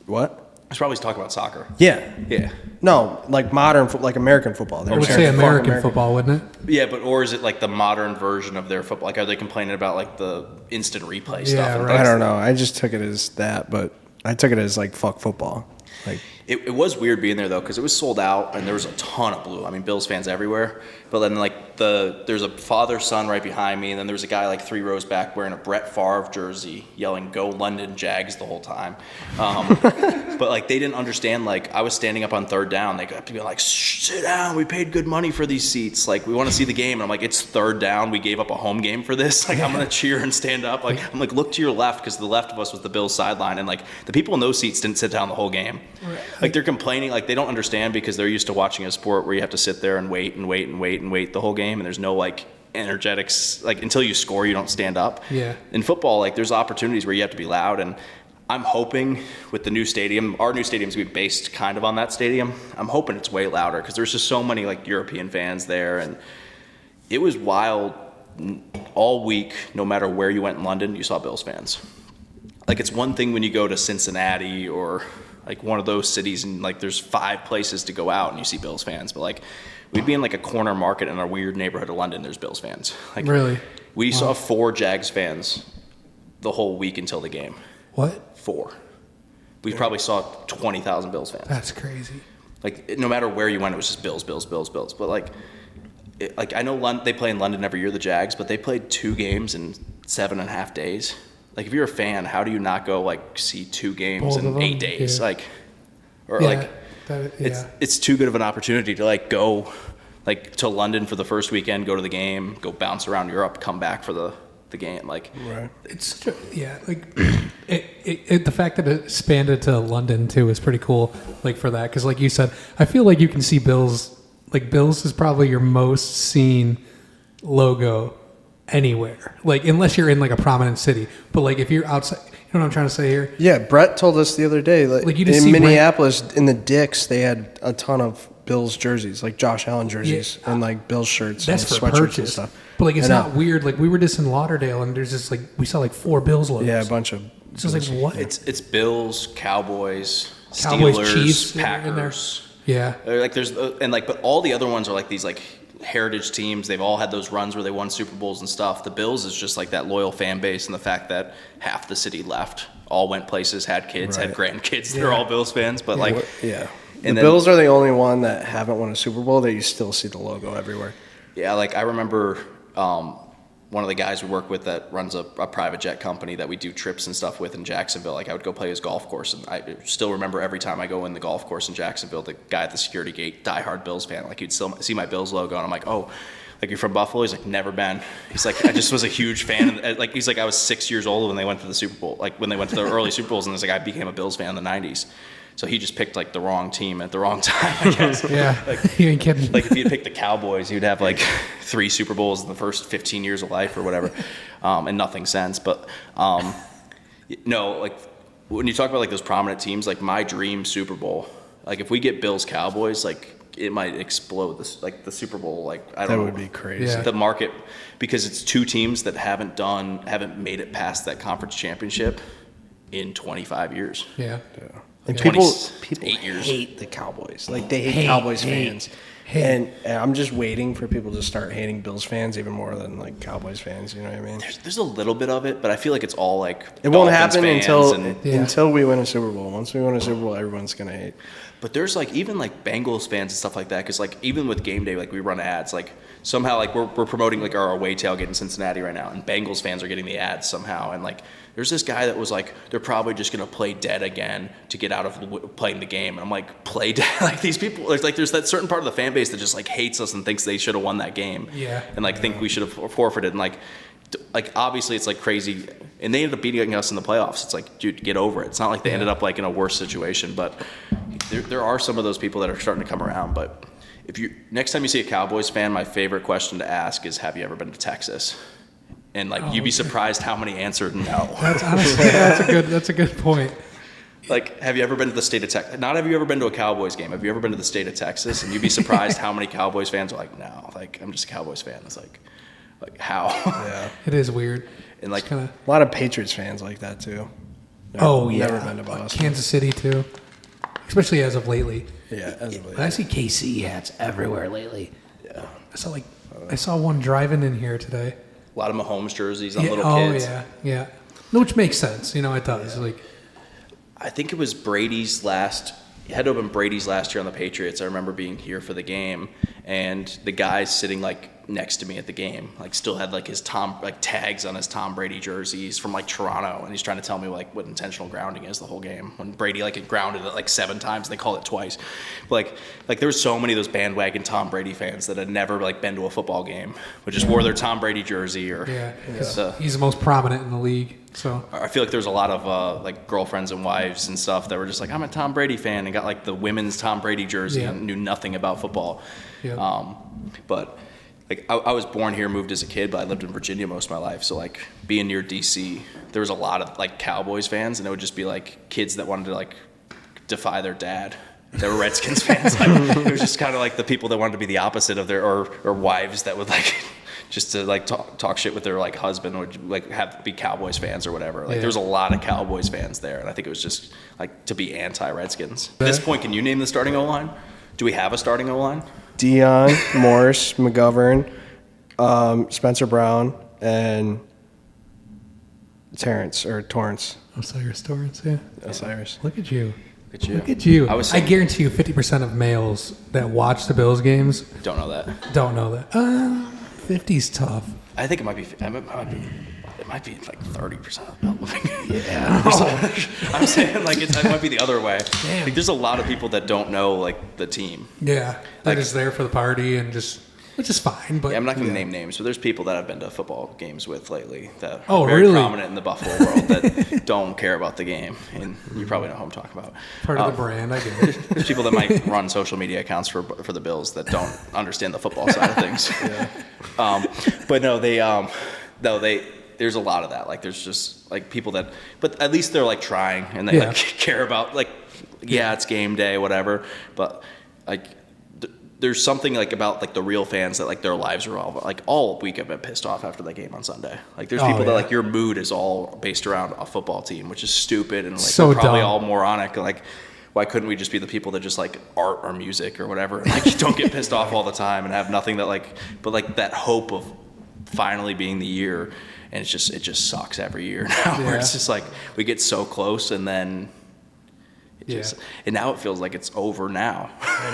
What? I was probably talking about soccer. Yeah. Yeah. No, like modern, like American football. I would say American football, wouldn't it? Yeah, but or is it like the modern version of their football? Like, are they complaining about like the instant replay stuff? Yeah, and right. I don't know. I just took it as that, but I took it as like fuck football. Like it was weird being there though because it was sold out and there was a ton of blue. I mean, Bills fans everywhere. But then like there's a father son right behind me, and then there was a guy like 3 rows back wearing a Brett Favre jersey, yelling "Go London Jags" the whole time. But like they didn't understand. Like I was standing up on 3rd down, they got to be like, "Sit down. We paid good money for these seats. Like we want to see the game." And I'm like, "It's 3rd down. We gave up a home game for this. Like I'm gonna cheer and stand up." Like I'm like, "Look to your left," because the left of us was the Bills sideline, and like the people in those seats didn't sit down the whole game. Like they're complaining, like they don't understand because they're used to watching a sport where you have to sit there and wait and wait and wait and wait the whole game, and there's no like energetics. Like until you score, you don't stand up. Yeah. In football, like there's opportunities where you have to be loud, and I'm hoping with the new stadium, our new stadium's gonna be based kind of on that stadium. I'm hoping it's way louder because there's just so many like European fans there, and it was wild all week. No matter where you went in London, you saw Bills fans. Like it's one thing when you go to Cincinnati or like one of those cities and like there's 5 places to go out and you see Bills fans, but like we'd be in like a corner market in a weird neighborhood of London, there's Bills fans. Like Really? We saw 4 Jags fans the whole week until the game. What? 4. We probably saw 20,000 Bills fans. That's crazy. Like no matter where you went, it was just Bills, Bills, Bills, Bills. But like I know they play in London every year, the Jags, but they played 2 games in 7.5 days. Like if you're a fan, how do you not go like see 2 games in 8 days? Yeah. Like, or like, yeah. it's too good of an opportunity to like go like to London for the first weekend, go to the game, go bounce around Europe, come back for the the game. Like, Right. It's such a, yeah, like the fact that it expanded to London too is pretty cool. Like for that, because like you said, I feel like you can see Bills. Like Bills is probably your most seen logo anywhere. Like unless you're in like a prominent city, but like if you're outside, you know what I'm trying to say here. Yeah, Brett told us the other day, like you just in see Minneapolis, in the Dicks, they had a ton of Bills jerseys, like Josh Allen jerseys, and like Bills shirts That's and for sweatshirts and purchase. stuff. But like it's And, not weird. Like we were just in Lauderdale, and there's just like we saw like 4 Bills logos. Yeah, a bunch of. So it's like what? it's Bills, Cowboys, Cowboys, Steelers, Chiefs in there. Packers. Yeah. Like there's and like, but all the other ones are like these like heritage teams. They've all had those runs where they won Super Bowls and stuff. The Bills is just like that loyal fan base, and the fact that half the city left, all went places, had kids, had grandkids. They're all Bills fans, but like, Yeah. And The then- Bills are the only one that haven't won a Super Bowl that you still see the logo everywhere. yeah, like I remember one of the guys we work with that runs a private jet company that we do trips and stuff with in Jacksonville. Like I would go play his golf course, and I still remember every time I go in the golf course in Jacksonville, the guy at the security gate, diehard Bills fan, like he'd still see my Bills logo, and I'm like, oh, like you're from Buffalo? He's like, never been. He's like, I just was a huge fan. And like he's like, I was 6 years old when they went to the Super Bowl, like when they went to the early Super Bowls, and it's like I became a Bills fan in the '90s. So he just picked like the wrong team at the wrong time, I guess. Yeah. You ain't kidding. Like if he had picked the Cowboys, he would have like 3 Super Bowls in the first 15 years of life or whatever, and nothing since. But no, like when you talk about like those prominent teams, like my dream Super Bowl, like if we get Bills Cowboys, like it might explode this, like the Super Bowl, like I don't know. That would be crazy. Yeah. The market, because it's 2 teams that haven't made it past that conference championship in 25 years. Yeah. And 20 people 8 years. hate the Cowboys. Like they hate Cowboys fans. And I'm just waiting for people to start hating Bills fans even more than like Cowboys fans. You know what I mean? There's a little bit of it, but I feel like it's all like It won't Dolphins happen fans until we win a Super Bowl. Once we win a Super Bowl, everyone's gonna hate. But there's like even like Bengals fans and stuff like that, because like even with Game Day, like we run ads, like somehow like we're promoting like our away tailgate in Cincinnati right now, and Bengals fans are getting the ads somehow, and like there's this guy that was like, they're probably just gonna play dead again to get out of playing the game, and I'm like, play dead? Like these people, there's that certain part of the fan base that just like hates us and thinks they should have won that game, and like think we should have forfeited, and like obviously it's like crazy, and they ended up beating us in the playoffs. It's like, dude, get over it. It's not like they ended up like in a worse situation, but there are some of those people that are starting to come around. But if you next time you see a Cowboys fan, my favorite question to ask is, have you ever been to Texas? And like you'd be surprised how many answered no. That's honestly that's a good point. Like, have you ever been to the state of Texas? Not have you ever been to a Cowboys game. Have you ever been to the state of Texas? And you'd be surprised how many Cowboys fans are like, no, like I'm just a Cowboys fan. It's like how? Yeah. It is weird. And like Kinda, A lot of Patriots fans like that too. Never been to Boston. Kansas City too, especially as of lately. Yeah, as of late. I see KC hats everywhere lately. Yeah. I saw one driving in here today. a lot of Mahomes jerseys on Yeah, little kids. yeah. No, which makes sense. You know, it does. Like, I think it was Brady's last. It had to have been Brady's last year on the Patriots. I remember being here for the game, and the guy sitting like next to me at the game, like still had like his tags on his Tom Brady jerseys from like Toronto, and he's trying to tell me like what intentional grounding is the whole game. When Brady like had grounded it like 7 times, and they called it twice. But like there were so many of those bandwagon Tom Brady fans that had never like been to a football game, but just wore their Tom Brady jersey or because he's the most prominent in the league. So I feel like there's a lot of like girlfriends and wives and stuff that were just like, I'm a Tom Brady fan, and got like the women's Tom Brady jersey and knew nothing about football. Yeah. But like I was born here, moved as a kid, but I lived in Virginia most of my life. So like being near DC, there was a lot of like Cowboys fans, and it would just be like kids that wanted to like defy their dad. They were Redskins fans. Like, it was just kind of like the people that wanted to be the opposite of their or wives that would like just to like talk shit with their like husband, or like have be Cowboys fans or whatever. Like there was a lot of Cowboys fans there, and I think it was just like to be anti-Redskins. At this point, can you name the starting O-line? Do we have a starting O-line? Dion, Morse, McGovern, Spencer Brown, and Torrance. Osiris Torrance, yeah. Osiris. Look at you. Look at I you. I guarantee you 50% of males that watch the Bills games Don't know that. don't know that. 50's tough. I think it might be like 30% of the people. Yeah. I'm saying like it might be the other way. Damn. Like there's a lot of people that don't know like the team. Yeah. They're just there for the party and just... which is fine. But Yeah, I'm not going to name names, but there's people that I've been to football games with lately that Oh, are very really? prominent in the Buffalo world that don't care about the game, and you probably know who I'm talking about. part of the brand, I get it. There's people that might run social media accounts for the Bills that don't understand the football side of things. But no, there's a lot of that. Like, there's just like people that, but at least they're like trying and they like care about like, it's game day, whatever. But like, there's something like about like the real fans that like their lives are all week I've been pissed off after the game on Sunday. Like, there's people that like your mood is all based around a football team, which is stupid and like So we're probably dumb. all moronic. Like, why couldn't we just be the people that just like art or music or whatever? And, like, don't get pissed off all the time and have nothing that like, but like that hope of finally being the year. And it just sucks every year now. Where it's just like we get so close and then and now it feels like it's over now. I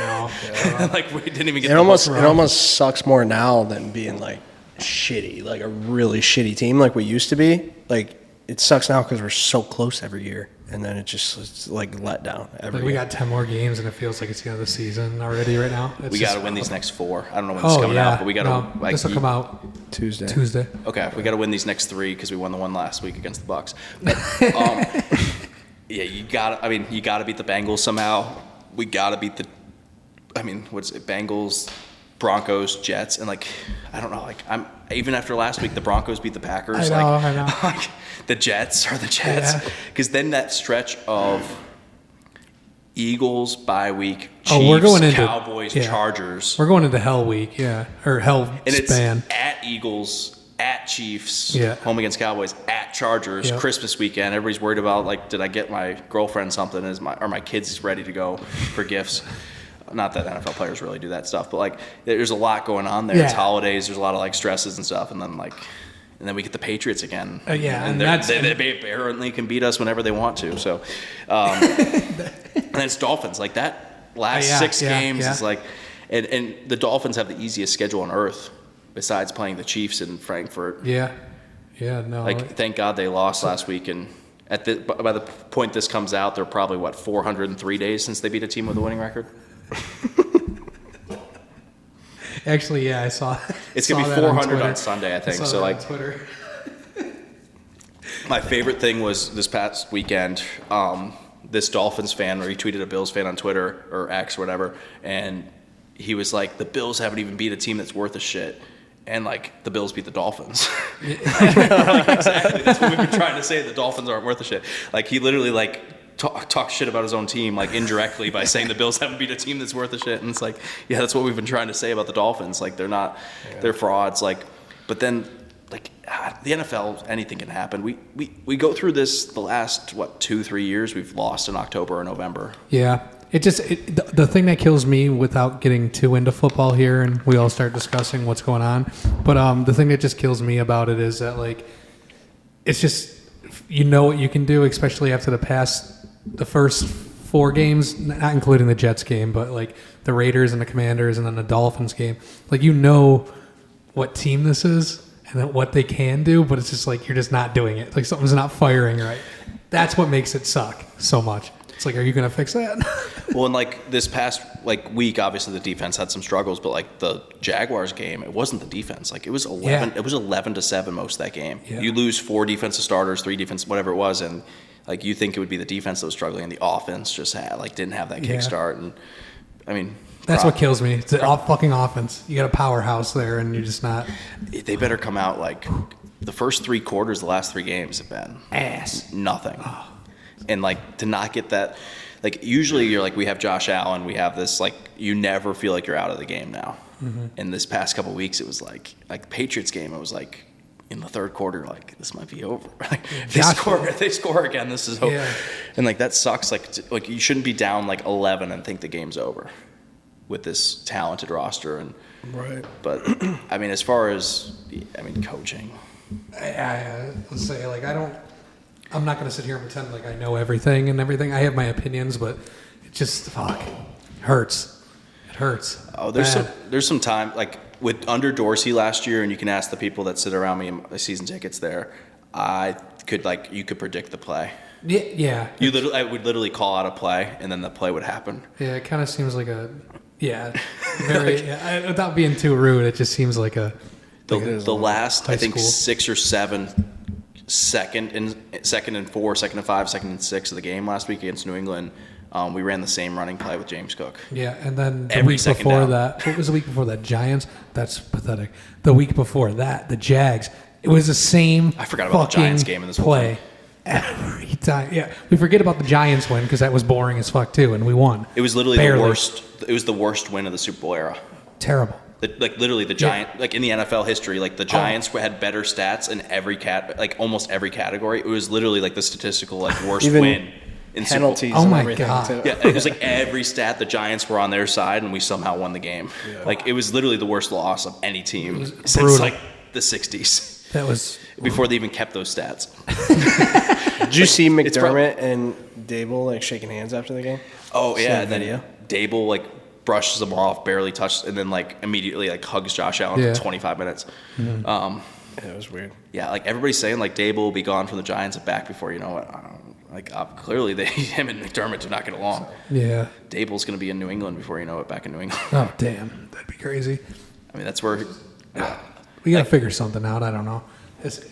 know. Like, we didn't even get It the almost sucks more now than being like shitty, like a really shitty team like we used to be. Like, it sucks now because we're so close every year, and then it's like let down every Like, we year. got 10 more games, and it feels like it's the end of the season already right now. We got to win these next 4. I don't know when this is coming out, but we got to this will come out Tuesday. Okay, we got to win these next 3 because we won the one last week against the Bucks. But, yeah, you got to beat the Bengals somehow. We got to beat Bengals, Broncos, Jets, and like, I don't know, like, even after last week, the Broncos beat the Packers. I know. Like, the Jets are the Jets. Because then that stretch of Eagles, bye week, Chiefs, we're going into Cowboys, Chargers. We're going into Hell Week, or Hell And Span. it's at Eagles, at Chiefs, Yeah. home against Cowboys, at Chargers, Yep. Christmas weekend. Everybody's worried about, like, did I get my girlfriend something? Are my kids ready to go for gifts? Not that NFL players really do that stuff, but like, there's a lot going on there. Yeah. It's holidays. There's a lot of like stresses and stuff, and then we get the Patriots again. And they apparently can beat us whenever they want to. So, and then it's Dolphins. Like, that last 6 games is like, and the Dolphins have the easiest schedule on earth besides playing the Chiefs in Frankfurt. No. Like, thank God they lost last week, and by the point this comes out, they're probably 403 days since they beat a team with a winning record. Actually, I saw. It's gonna be 400 on Sunday, I think. So, like, on Twitter. my favorite thing was this past weekend. This Dolphins fan retweeted a Bills fan on Twitter or X or whatever, and he was like, "The Bills haven't even beat a team that's worth a shit." And like, the Bills beat the Dolphins. Exactly. That's what we've been trying to say. The Dolphins aren't worth a shit. Like, he literally like talk shit about his own team, like, indirectly by saying the Bills haven't beat a team that's worth a shit. And it's like, yeah, that's what we've been trying to say about the Dolphins. Like, they're not, they're frauds. Like, but then, like, the NFL, anything can happen. We go through this the last 2-3 years. We've lost in October or November. Yeah. The thing that kills me, without getting too into football here, and we all start discussing what's going on, but the thing that just kills me about it is that, like, it's just, you know what you can do, especially after the first 4 games, not including the Jets game, but like the Raiders and the Commanders and then the Dolphins game. Like, you know what team this is and then what they can do, but it's just like, you're just not doing it. Like, something's not firing right. That's what makes it suck so much. It's like, are you going to fix that? Well, and like this past week, obviously the defense had some struggles, but like the Jaguars game, it wasn't the defense. Like, it was 11. It was 11-7 most of that game. Yeah. You lose 4 defensive starters, 3 defense, whatever it was, and like, you think it would be the defense that was struggling, and the offense just didn't have that kickstart. And I mean, that's what kills me. It's the fucking offense. You got a powerhouse there, and you're just not. They better come out like the first 3 quarters. The last 3 games have been Ass. nothing. And like, to not get that, like, usually you're like, we have Josh Allen, we have this, like, you never feel like you're out of the game now. Mm-hmm. And this past couple of weeks, it was like Patriots game, it was like in the 3rd quarter, like, this might be over. Like, if they score again, this is over. Yeah. And like, that sucks. Like, you shouldn't be down like 11 and think the game's over with this talented roster. And Right. But I mean, as far as coaching, Let's say, like, I'm not going to sit here and pretend like I know everything and everything. I have my opinions, but it just hurts. It hurts. Oh, there's some time, like with under Dorsey last year, and you can ask the people that sit around me in my season tickets there. You could predict the play. Yeah. I would literally call out a play, and then the play would happen. Yeah, it kind of seems like a Yeah, very. Without being too rude, it just seems like the last, I think, school. 6 or 7 second and 4, second and 5, second and 6 of the game last week against New England, we ran the same running play with James Cook. Yeah, and then the Every week second before down. that, what was the week before that? Giants? That's pathetic. The week before that, the Jags. It was the same. I forgot about the Giants game in this whole play. thing. Every time, yeah, we forget about the Giants win because that was boring as fuck too, and we won. It was literally Barely. the worst. It was the worst win of the Super Bowl era. Terrible. Literally the Giant, like in the NFL history, like the Giants had better stats in every almost every category. It was literally like the statistical worst Even win in Super Bowl. penalties Oh and my everything God. too. Yeah, it was like every stat the Giants were on their side, and we somehow won the game. Like it was literally the worst loss of any team since brutal. like the '60s. That was Before they even kept those stats. Did you see McDermott and Dable like shaking hands after the game? Oh See yeah, that and then video? Dable brushes them off, barely touched, and then immediately hugs Josh Allen Yeah. for 25 minutes. Yeah, it was weird. Yeah, everybody's saying Dable will be gone from the Giants and back before you know it. Clearly him and McDermott do not get along. yeah. Dable's going to be in New England before you know it, back in New England. Oh damn, that'd be crazy. I mean, that's where. We gotta figure something out. I don't know. It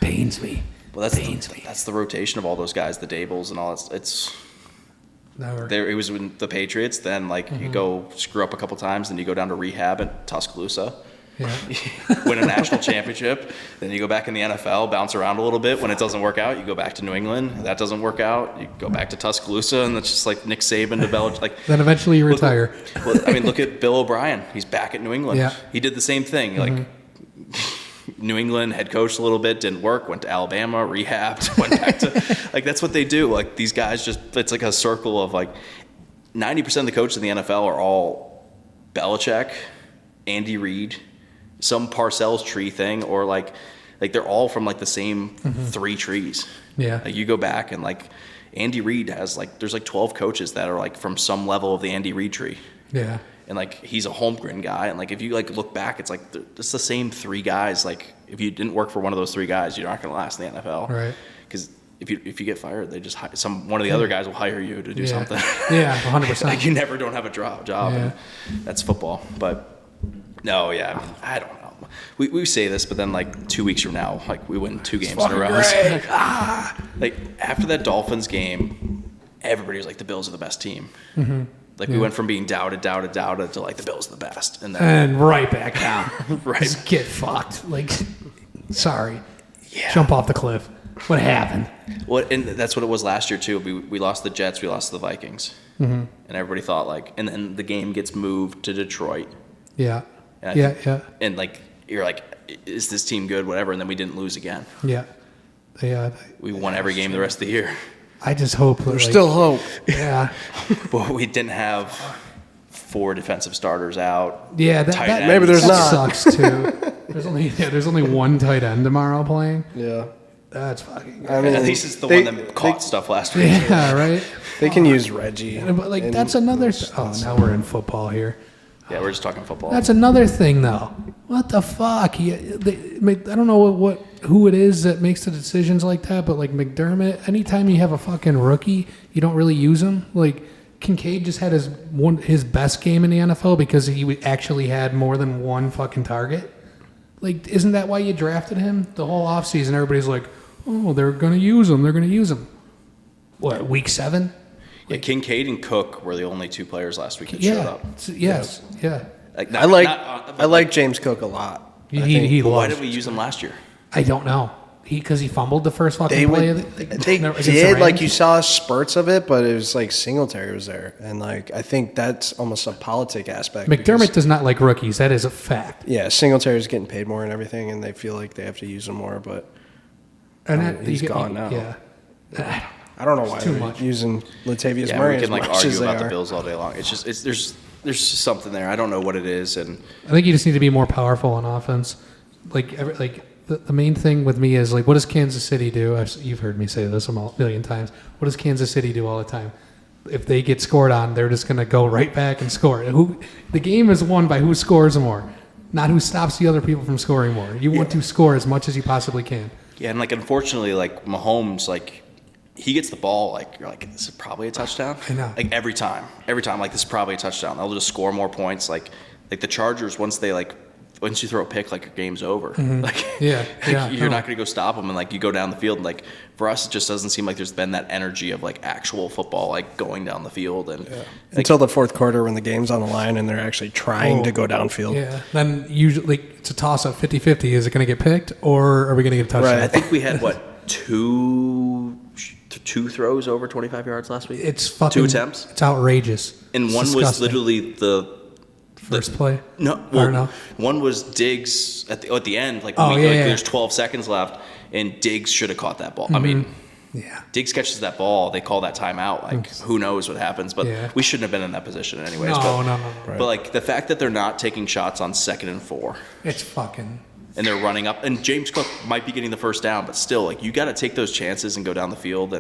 pains me. Well, that's the rotation of all those guys, the Dables and all that. It's Never. there. It was with the Patriots. Then you go screw up a couple times, then you go down to rehab at Tuscaloosa. Yeah. Win a national championship, then you go back in the NFL, bounce around a little bit. When it doesn't work out, you go back to New England. If that doesn't work out, you go back to Tuscaloosa, and that's just like Nick Saban to Belichick. Then eventually you retire. Look at Bill O'Brien. He's back at New England. Yeah. He did the same thing. New England head coach a little bit, didn't work, went to Alabama, rehabbed, went back to that's what they do. These guys just, it's like a circle of 90% of the coaches in the NFL are all Belichick, Andy Reid, some Parcells tree thing, or they're all from the same 3 trees. Yeah. You go back and Andy Reid has there's 12 coaches that are from some level of the Andy Reid tree. Yeah. And he's a Holmgren guy, and if you look back, it's it's the same 3 guys. If you didn't work for one of those 3 guys, you're not going to last in the NFL. Right. Because if you get fired, they just one of the other guys will hire you to do something. Yeah, 100%. You never don't have a job, Yeah. and that's football. But no, yeah, I don't know. We say this, but then 2 weeks from now, we win 2 games in a row. After that Dolphins game, everybody was the Bills are the best team. Mm-hmm. We went from being doubted to the Bills are the best, and then And right back down. Right. Just get fucked. Sorry. Yeah. Jump off the cliff. What happened? Well, and that's what it was last year too. We lost the Jets, we lost the Vikings, and everybody thought and then the game gets moved to Detroit. Yeah. And Yeah. And you're is this team good? Whatever. And then we didn't lose again. Yeah. Yeah. We won every game the rest of the year. I just hope that, There's still hope. Yeah. But we didn't have 4 defensive starters out. Yeah, Tight that ends. Maybe there's that not. sucks too. There's only one tight end tomorrow playing. Yeah. That's fucking. I mean, At least it's the one that caught stuff last week. Yeah, right. They can use Reggie. But and- that's another. Now we're in football here. Yeah, we're just talking football. That's another thing, though. What the fuck? I don't know who it is that makes the decisions like that, but McDermott, anytime you have a fucking rookie, you don't really use him. Kincaid just had his best game in the NFL because he actually had more than one fucking target. Isn't that why you drafted him? The whole offseason, everybody's like, oh, they're going to use him. They're going to use him. What, week 7? Yeah, Kincaid and Cook were the only 2 players last week that showed Yeah. up. Yes. Yeah. I like James Cook a lot. He Why loves. did we use him last year? I don't know. Because he fumbled the first fucking They play. did you saw spurts of it, but it was Singletary was there, and I think that's almost a politic aspect. McDermott because, does not like rookies. That is a fact. yeah, Singletary's getting paid more and everything, and they feel like they have to use him more, but And he's gone now. Yeah. I don't know why too they're much. using Latavius Yeah, Murray we as can much argue as they about the are. Bills all day long. It's just there's just something there. I don't know what it is, and I think you just need to be more powerful on offense. The main thing with me is what does Kansas City do? You've heard me say this a million times. What does Kansas City do all the time? If they get scored on, they're just going to go right back and score. The game is won by who scores more, not who stops the other people from scoring more. You want to score as much as you possibly can. yeah, and unfortunately, Mahomes, he gets the ball, like, you're like, this is probably a touchdown. I know. Like, every time, like, this is probably a touchdown. They'll just score more points. Like the Chargers, once you throw a pick, like, your game's over. Like, Yeah, you're not going to go stop them, and, like, you go down the field. And, like, for us, it just doesn't seem like there's been that energy of, like, actual football, like, going down the field. And like, Until the fourth quarter when the game's on the line and they're actually trying to go downfield. Yeah. Then usually it's a toss-up 50-50. Is it going to get picked or are we going to get a touchdown? Right. I think we had, two throws over 25 yards last week? It's fucking... 2 attempts? It's outrageous. And It's one was disgusting. literally the First play? No, Or no? one was Diggs at the end. Like, Oh, yeah. there's 12 seconds left, and Diggs should have caught that ball. I mean, Yeah. Diggs catches that ball, they call that timeout. Like, who knows what happens? But Yeah. we shouldn't have been in that position anyways. No. But like the fact that they're not taking shots on 2nd and 4, It's fucking... and they're running up, and James Cook might be getting the first down, but still, like, you got to take those chances and go down the field.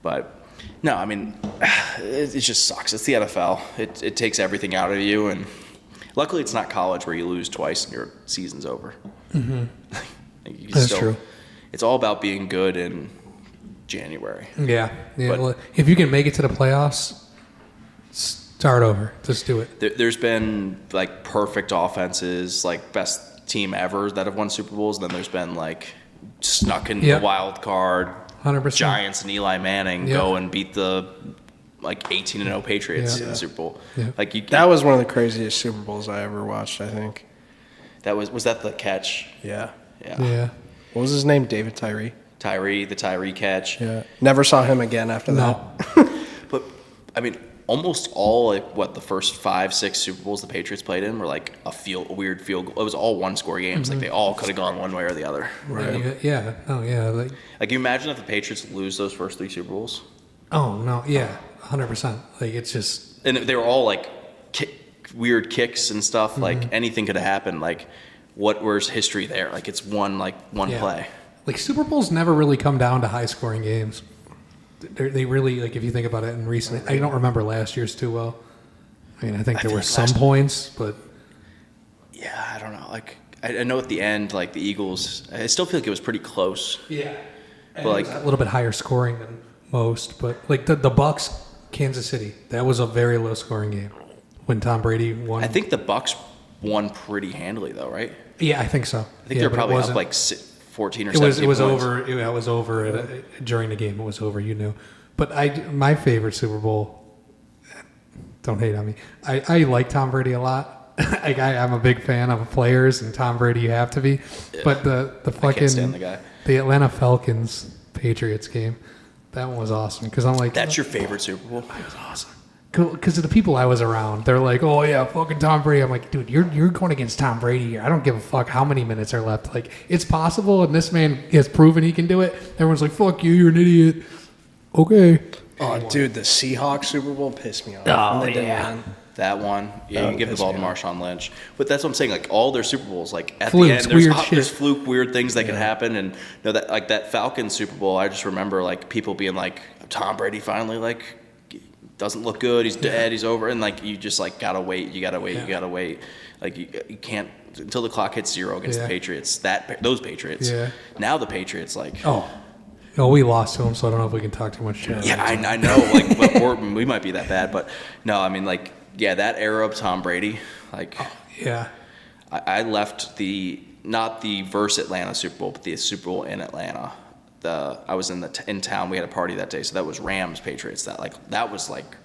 But no, I mean, it just sucks. It's the NFL. It takes everything out of you, and luckily it's not college where you lose twice and your season's over. That's true. It's all about being good in January. Yeah. But- Well, if you can make it to the playoffs, start over. Just do it. There's been, like, perfect offenses, like, best team ever that have won Super Bowls, and then there's been, like, snuck in Yep. the wild card 100%. Giants and Eli Manning Yep. go and beat the, like, 18-0 Patriots in the Super Bowl. Yeah. Like, That was one of the craziest Super Bowls I ever watched, I think. was that the catch? Yeah. Yeah. What was his name? David Tyree? The Tyree catch. Yeah. Never saw him again after No. that. But, I mean, almost all, like, the first 5-6 Super Bowls the Patriots played in were, like, a weird field goal. It was all one-score games. Like, they all could have gone one way or the other. Right. Yeah. Oh, yeah. Like, you imagine if the Patriots lose those first 3 Super Bowls? Oh, no. Yeah. 100%. Like, it's just... And they were all, like, weird kicks and stuff. Like, anything could have happened. Like, where's history there? Like, it's one Yeah. play. Like, Super Bowls never really come down to high-scoring games. They really, like, if you think about it in recent... I don't remember last year's too well. I mean, I think there were some points, but... Yeah, I don't know. Like, I know at the end, like, the Eagles, I still feel like it was pretty close. Yeah. But, like, A little bit higher scoring than most, but, like, the Bucks, Kansas City, that was a very low-scoring game when Tom Brady won. I think the Bucks won pretty handily, though, right? Yeah, I think so. I think they were probably up, like, 14 or 17 It was points. over. It was over during the game. It was over. You knew. But my favorite Super Bowl. Don't hate on me. I like Tom Brady a lot. I'm a big fan of players, and Tom Brady you have to be. Yeah. But the I fucking can't stand the guy. the Atlanta Falcons Patriots game, that one was awesome because I'm like, That's your favorite Super Bowl? it was awesome. Because of the people I was around, they're like, "Oh yeah, fucking Tom Brady." I'm like, "Dude, you're going against Tom Brady here. I don't give a fuck how many minutes are left. Like, it's possible, and this man has proven he can do it." Everyone's like, "Fuck you, you're an idiot." Okay. Oh, dude, the Seahawks Super Bowl pissed me off. Oh, When they didn't yeah. win. That one, yeah, you give the pissed ball to me off. Marshawn Lynch. But that's what I'm saying. Like, all their Super Bowls, like, at Flukes, the end, weird there's shit. fluke, weird things that can happen. And that, like, that Falcons Super Bowl, I just remember, like, people being like, Tom Brady finally, like, doesn't look good. He's dead. He's over. And, like, you just, like, gotta wait. You gotta wait. Yeah. You gotta wait. Like, you can't until the clock hits 0 against Yeah. the Patriots. Those Patriots. Yeah. Now the Patriots, like, Oh, no, we lost to him, so I don't know if we can talk too much shit. yeah, I know. Like, but we might be that bad. But no, I mean, like, yeah, that era of Tom Brady, like, Yeah. I left not the versus Atlanta Super Bowl, but the Super Bowl in Atlanta. I was in town. We had a party that day, so that was Rams Patriots. That was like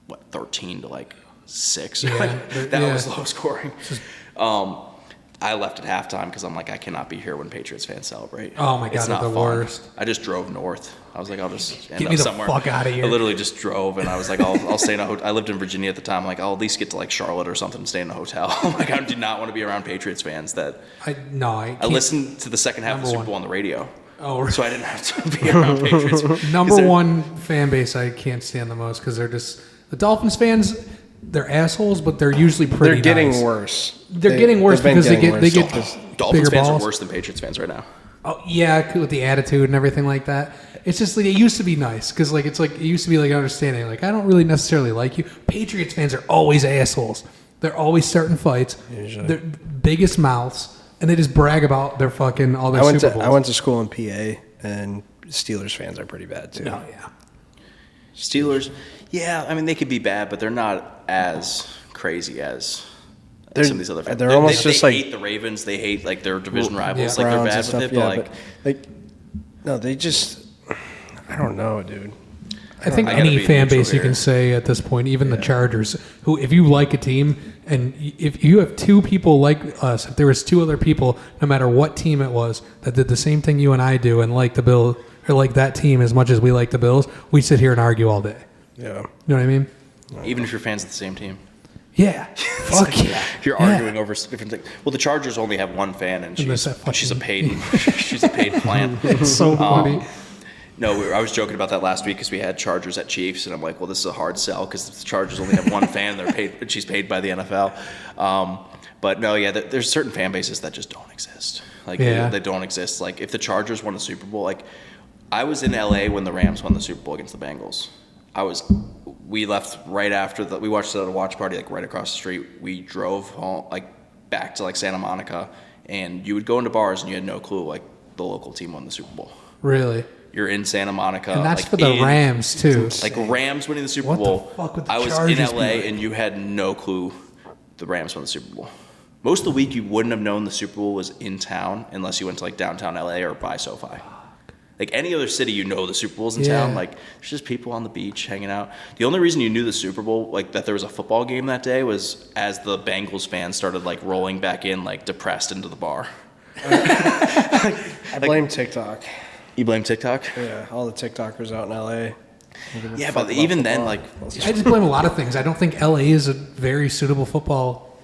what 13 to like 6. Yeah, that yeah. was low scoring. I left at halftime because I'm like, I cannot be here when Patriots fans celebrate. Oh my God, It's not they're the fun. worst. I just drove north. I was like, I'll just end Get up me the somewhere. fuck outta here. I literally just drove, and I was like, I'll stay in a hotel. I lived in Virginia at the time. Like, I'll at least get to like Charlotte or something and stay in a hotel. Like, I do not want to be around Patriots fans. I I listened to the second half of the Number Super one. Bowl on the radio. Oh, right. So I didn't have to be around Patriots. 'Cause Number they're- one fan base I can't stand the most because they're just the Dolphins fans. They're assholes, but they're usually pretty. They're getting nice. worse. They're getting worse they've been because they getting get worse. Dolphins bigger fans balls. are worse than Patriots fans right now. Oh yeah, with the attitude and everything like that. It's just like it used to be nice because like it's like it used to be like understanding. Like I don't really necessarily like you. Patriots fans are always assholes. They're always starting fights. Usually. They're biggest mouths, and they just brag about their fucking all their Super Bowls. I went to school in PA, and Steelers fans are pretty bad too. No, yeah. Steelers, yeah, I mean, they could be bad, but they're not as crazy as They're- some of these other fans. they're almost they just like- hate the Ravens. They hate like their division Well, rivals. yeah. Like they're Browns bad and with stuff, it, yeah, but like no, they just, I don't know, dude. I think I gotta any be fan neutral base you here. can say at this point, even the Chargers, who if you like a team and if you have two people like us, if there was two other people, no matter what team it was, that did the same thing you and I do and like the Bill or like that team as much as we like the Bills, we sit here and argue all day. Yeah. You know what I mean? even if you're fans of the same team. Yeah. Fuck yeah. If you're arguing over different things. Well, the Chargers only have one fan, and that's she's that she's a fucking- paid she's a paid plant. It's so funny. No, I was joking about that last week because we had Chargers at Chiefs, and I'm like, well, this is a hard sell because the Chargers only have one fan. They're paid. She's paid by the NFL. But no, yeah, there's certain fan bases that just don't exist. Like Yeah. they don't exist. Like if the Chargers won the Super Bowl, like I was in LA when the Rams won the Super Bowl against the Bengals. We left right after we watched it at a watch party like right across the street. We drove home like back to like Santa Monica, and you would go into bars and you had no clue like the local team won the Super Bowl. Really? You're in Santa Monica. And that's like, for the Rams, too. Like Rams winning the Super What the Bowl. fuck would the I was Chargers in be LA like? and you had no clue the Rams won the Super Bowl. Most of the week you wouldn't have known the Super Bowl was in town unless you went to like downtown LA or by SoFi. Like any other city, you know the Super Bowl's in town. Yeah. Like there's just people on the beach hanging out. The only reason you knew the Super Bowl, like that there was a football game that day, was as the Bengals fans started like rolling back in, like depressed into the bar. I blame TikTok. You blame TikTok? Yeah, all the TikTokers out in LA. Yeah, but even then, like I just blame a lot of things. I don't think LA is a very suitable football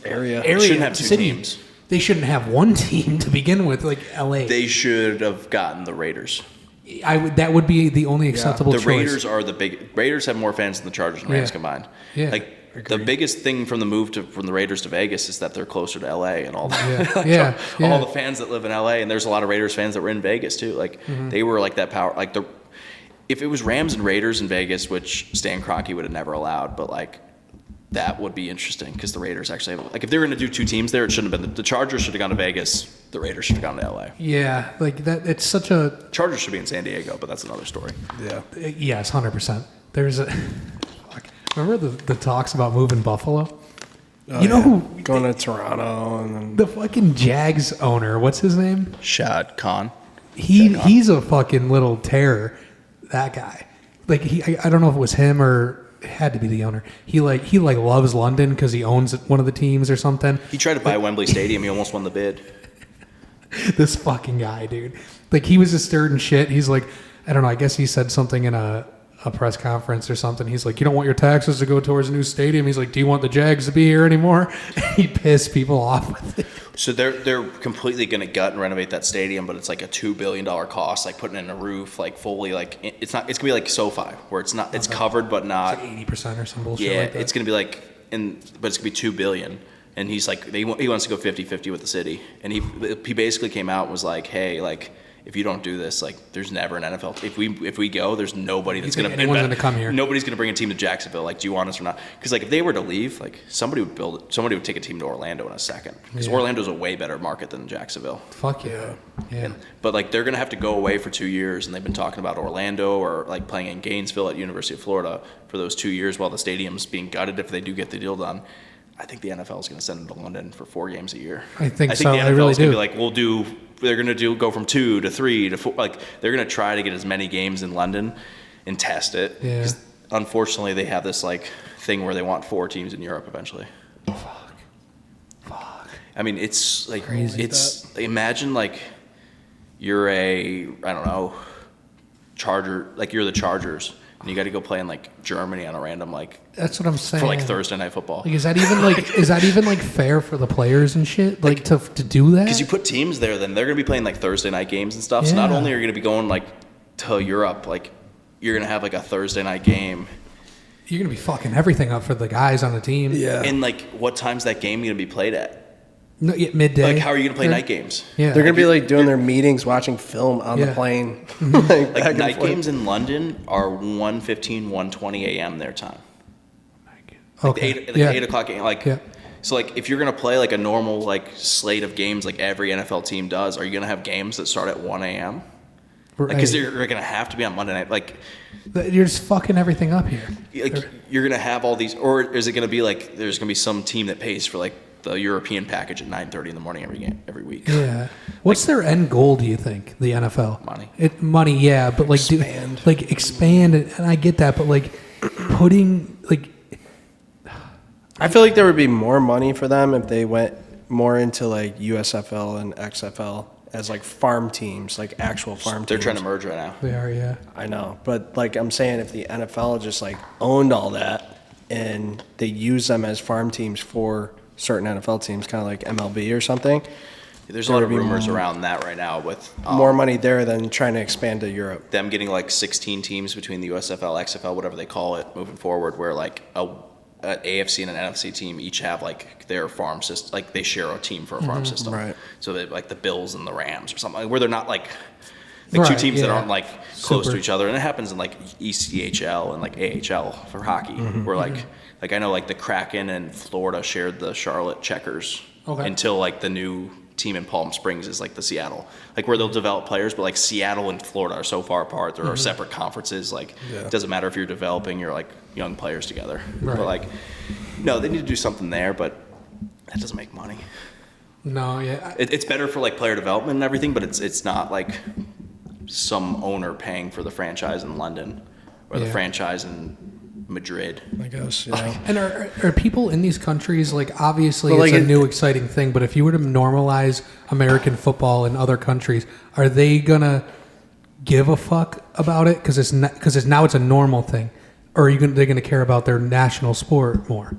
area. area. shouldn't have two city. teams. They shouldn't have one team to begin with, like LA. They should have gotten the Raiders. That would be the only acceptable The choice. Raiders are the big. Raiders have more fans than the Chargers and Rams Yeah. combined. Yeah. Like the biggest thing from the move from the Raiders to Vegas is that they're closer to LA and all the Yeah. Yeah. all the fans that live in LA, and there's a lot of Raiders fans that were in Vegas too. Like they were like that power. Like if it was Rams and Raiders in Vegas, which Stan Kroenke would have never allowed, but like that would be interesting because the Raiders actually have, like if they were going to do two teams there, it shouldn't have been the Chargers should have gone to Vegas. The Raiders should have gone to LA. Yeah, like that. It's such a Chargers should be in San Diego, but that's another story. Yeah. yes, 100%. There's a. Fuck. Remember the talks about moving Buffalo? You know who Going to Toronto and then the fucking Jags owner? What's his name? Shad Khan. He's a fucking little terror. That guy. Like I don't know if it was him or it had to be the owner. He loves London because he owns one of the teams or something. He tried to buy Wembley Stadium. He almost won the bid. This fucking guy, dude. Like he was just stirring shit. He's like, I don't know. I guess he said something in a press conference or something. He's like, you don't want your taxes to go towards a new stadium. He's like, do you want the Jags to be here anymore? He pissed people off with it. So they're completely going to gut and renovate that stadium, but it's like a $2 billion cost, like putting in a roof, like fully, like it's going to be like SoFi, where it's not, it's covered but not. Like 80% or some bullshit Yeah, like that. it's going to be like, but it's going to be $2 billion. And he's like, he wants to go 50-50 with the city. And he basically came out and was like, hey, like, if you don't do this, like, there's never an NFL. If we go, there's nobody that's going to. Anyone's gonna come here. Nobody's going to bring a team to Jacksonville. Like, do you want us or not? Because like, if they were to leave, like, somebody would take a team to Orlando in a second. Because Yeah. Orlando's a way better market than Jacksonville. Fuck yeah. Yeah. But like, they're going to have to go away for 2 years, and they've been talking about Orlando or like playing in Gainesville at University of Florida for those 2 years while the stadium's being gutted. If they do get the deal done. I think the NFL is going to send them to London for 4 games a year. I think so. The I NFL really is going do. to be like, they're going to go from 2 to 3 to 4. Like, they're going to try to get as many games in London and test it. Yeah. 'Cause unfortunately, they have this like thing where they want 4 teams in Europe eventually. Fuck. I mean, it's like, Crazy. imagine like you're I don't know, Charger, like you're the Chargers. And you got to go play in like Germany on a random like That's what I'm saying. for like Thursday night football. Like, is that even like fair for the players and shit? Like to do that? Because you put teams there, then they're going to be playing like Thursday night games and stuff. So not Yeah. only are you going to be going like to Europe, like you're going to have like a Thursday night game. You're gonna be fucking everything up for the guys on the team. yeah. And like, what time's that game going to be played at? No, yeah, midday. Like, how are you going to play night games? Yeah. They're gonna be like doing their meetings, watching film on Yeah. the plane. Like back and night forth. games in London are 1:15, 1:20 a.m. their time. Okay. Like yeah. 8 o'clock game. Like, Yeah. so like if you're going to play like a normal like slate of games like every NFL team does, are you going to have games that start at 1 a.m.? Because they're going to have to be on Monday night. Like, you're just fucking everything up here. like you're going to have all these, or is it going to be like there's going to be some team that pays for like the European package at 9:30 in the morning every week? Yeah. What's their end goal? Do you think the NFL Money. Money, yeah, but like expand it, and I get that, but like putting like I feel like there would be more money for them if they went more into like USFL and XFL as like farm teams, like actual farm teams. They're trying to merge right now. they are, yeah. I know, but like I'm saying, if the NFL just like owned all that and they use them as farm teams for certain NFL teams, kind of like MLB or something, There's a lot of rumors around that right now with more money there than trying to expand to Europe. them getting like 16 teams between the USFL, XFL, whatever they call it, moving forward, where like an AFC and an NFC team each have like their farm system, like they share a team for a farm system. Right. So they like the Bills and the Rams or something, where they're not like Right, two teams that yeah. aren't like close Super. to each other, and it happens in like ECHL and like AHL for hockey, where like I know like the Kraken and Florida shared the Charlotte Checkers until like the new team in Palm Springs is like the Seattle, like where they'll develop players, but like Seattle and Florida are so far apart. There are separate conferences. Like it doesn't matter if you're developing your like young players together. Right. But like, no, they need to do something there, but that doesn't make money. No, yeah. It's better for like player development and everything, but it's not like some owner paying for the franchise in London or the franchise in Madrid. I guess, yeah. And are people in these countries, like, obviously Well, it's like a new exciting thing, but if you were to normalize American football in other countries, are they gonna give a fuck about it because now it's a normal thing, or are they gonna care about their national sport more?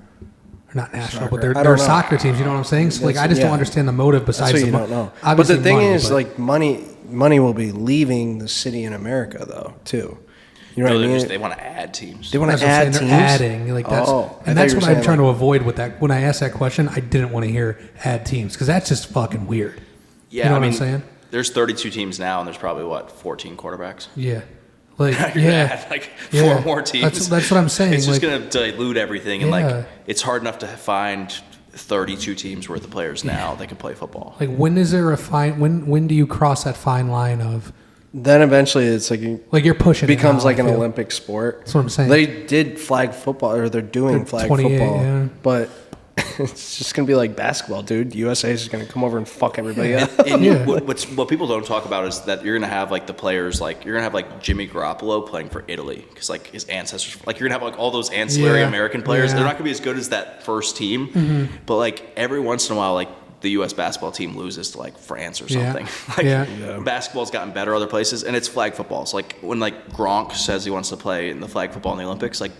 Or not national, but Soccer. I their don't know. soccer teams. You know what I'm saying? So like, I just don't understand the motive That's besides what the you money. don't know. But Obviously the thing money, is, but- like, money will be leaving the city in America, though, too. You know what I mean? They want to add teams. They want That's to what I'm add saying, teams. they're adding, like that's, Oh, I thought and that's you were what I'm saying, trying like- to avoid with that. When I asked that question, I didn't want to hear add teams because that's just fucking weird. Yeah, you know I what mean, I'm saying? there's 32 teams now, and there's probably what 14 quarterbacks. Yeah, like You're gonna yeah, add, like yeah. 4 more teams. That's what I'm saying. It's just like, gonna dilute everything, and Yeah. like it's hard enough to find 32 teams worth of players now that can play football. like when is there a fine? When do you cross that fine line of Then eventually it's like you're pushing? it becomes now, like I an feel. Olympic sport. That's what I'm saying. They did flag football, or they're doing They're flag 28, football, yeah. but it's just gonna be like basketball, dude. USA is just gonna come over and fuck everybody up. And Yeah. what people don't talk about is that you're gonna have like the players, like you're gonna have like Jimmy Garoppolo playing for Italy because like his ancestors, like you're gonna have like all those ancillary Yeah. American players. Yeah. They're not gonna be as good as that first team, but like every once in a while, like the U.S. basketball team loses to like France or Yeah. something. Like Yeah. basketball's gotten better other places, and it's flag football. So like when like Gronk says he wants to play in the flag football in the Olympics, like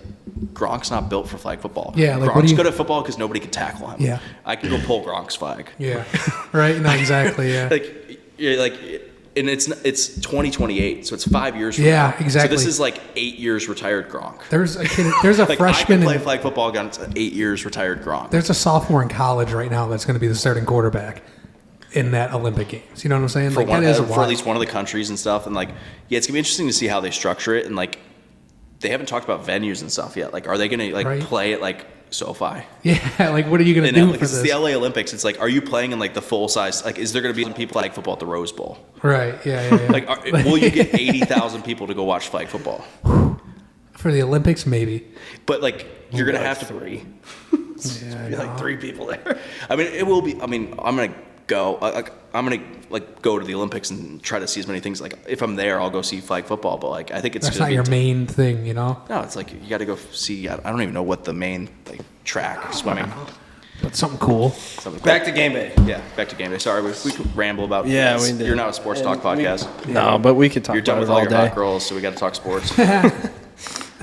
Gronk's not built for flag football. Yeah, like, what Gronk's do you- good at football because nobody can tackle him. Yeah. I can go pull Gronk's flag. Yeah, right. No, exactly. Yeah. Like, you're like, and it's 2028, so it's 5 years from Yeah, now. exactly. So this is like 8 years retired Gronk. There's a kid. There's a Like freshman. I can play in, flag football against 8 years retired Gronk. there's a sophomore in college right now that's going to be the starting quarterback in that Olympic Games. You know what I'm saying? for Like one, that is for wild. at least one of the countries and stuff, and like, yeah, it's gonna be interesting to see how they structure it, and like, they haven't talked about venues and stuff yet. Like, are they gonna like Right. play at like SoFi? Yeah, like what are you going to And do like, for it's this? the LA Olympics. It's like, are you playing in like the full size? Like, is there gonna be some people flag football at the Rose Bowl? Right. Yeah. Like, will you get 80,000 people to go watch flag football? For the Olympics, maybe. But like, you're gonna have to three. Yeah, Be I like know. 3 people there. I mean, it will be. I mean, I'm gonna go. I'm gonna like go to the Olympics and try to see as many things. Like, if I'm there, I'll go see flag football. But like, I think it's That's gonna not be your main thing, you know. No, it's like you got to go see. I don't even know what the main like track swimming. But something cool. Something Back to Gameday. Yeah, back to Gameday. Sorry, we could ramble about. Yeah, we did. You're not a sports talk podcast. No, but we could talk You're done about with it all all your day. hot girls, so we got to talk sports.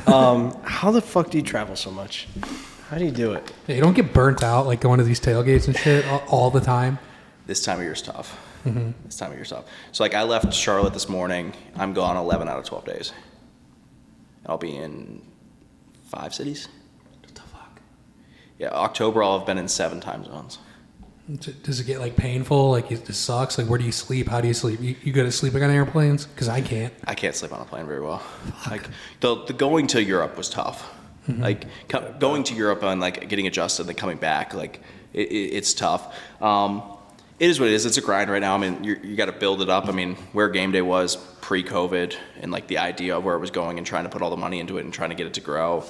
How the fuck do you travel so much? How do you do it? Yeah, you don't get burnt out like going to these tailgates and shit all the time. This time of year's tough. This time of year's tough. So like, I left Charlotte this morning. I'm gone 11 out of 12 days. I'll be in 5 cities. What the fuck? Yeah, October I'll have been in 7 time zones. Does it get like painful? Like it just sucks. Like where do you sleep? How do you sleep? You go to sleep like on airplanes? Because I can't. I can't sleep on a plane very well. Like the going to Europe was tough. Like going to Europe and like getting adjusted and coming back, like it's tough. It is what it is. It's a grind right now. I mean, you got to build it up. I mean, where Gameday was pre-COVID and like the idea of where it was going and trying to put all the money into it and trying to get it to grow,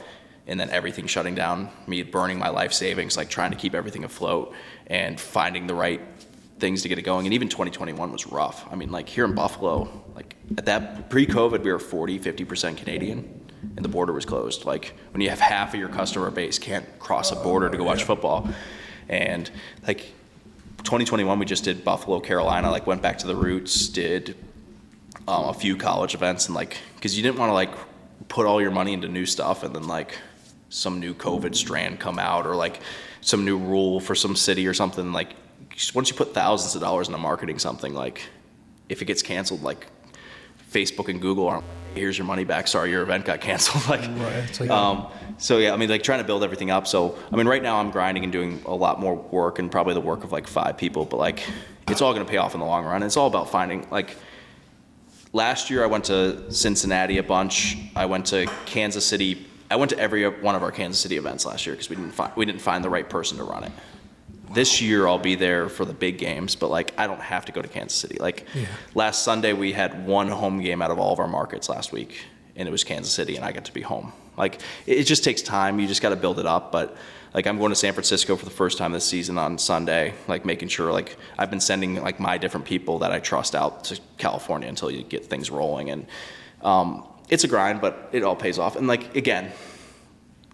and then everything shutting down, me burning my life savings, like trying to keep everything afloat and finding the right things to get it going. And even 2021 was rough. I mean, like here in Buffalo, like at that pre-COVID, we were 50% Canadian and the border was closed. Like when you have half of your customer base can't cross a border to go watch football. And like 2021, we just did Buffalo, Carolina, like went back to the roots, did a few college events, and like, because you didn't want to like put all your money into new stuff and then like some new COVID strand come out or like some new rule for some city or something. Like once you put thousands of dollars into marketing something, like if it gets canceled, like Facebook and Google aren't, here's your money back, sorry, your event got canceled. Like, Right. It's like, so yeah, I mean, like trying to build everything up. So I mean, right now I'm grinding and doing a lot more work and probably the work of like 5 people, but like it's all going to pay off in the long run. It's all about finding, like last year I went to Cincinnati a bunch. I went to Kansas City. I went to every one of our Kansas City events last year because we didn't find the right person to run it. This year I'll be there for the big games, but like I don't have to go to Kansas City. Like last Sunday we had one home game out of all of our markets last week, and it was Kansas City, and I got to be home. Like it just takes time. You just got to build it up. But like I'm going to San Francisco for the first time this season on Sunday. Like making sure, like I've been sending like my different people that I trust out to California until you get things rolling. And it's a grind, but it all pays off. And like again,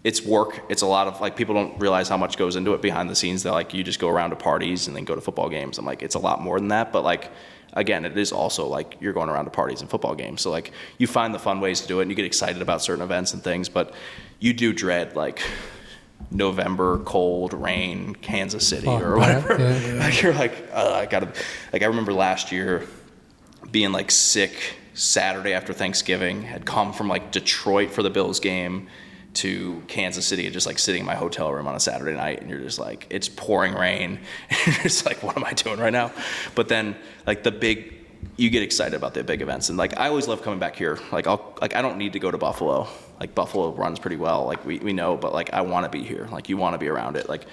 it's work. It's a lot of like people don't realize how much goes into it behind the scenes. That like you just go around to parties and then go to football games. I'm like it's a lot more than that. But like again, it is also like you're going around to parties and football games. So like you find the fun ways to do it and you get excited about certain events and things, but you do dread like November, cold, rain, Kansas City or whatever. Yeah. Like you're like, I gotta, like I remember last year being like sick Saturday after Thanksgiving, had come from like Detroit for the Bills game to Kansas City and just like sitting in my hotel room on a Saturday night, and you're just like, it's pouring rain. And you're just like, what am I doing right now? But then like you get excited about the big events. And like, I always love coming back here. Like I don't need to go to Buffalo. Like Buffalo runs pretty well. Like we know, but like, I want to be here. Like you want to be around it. Like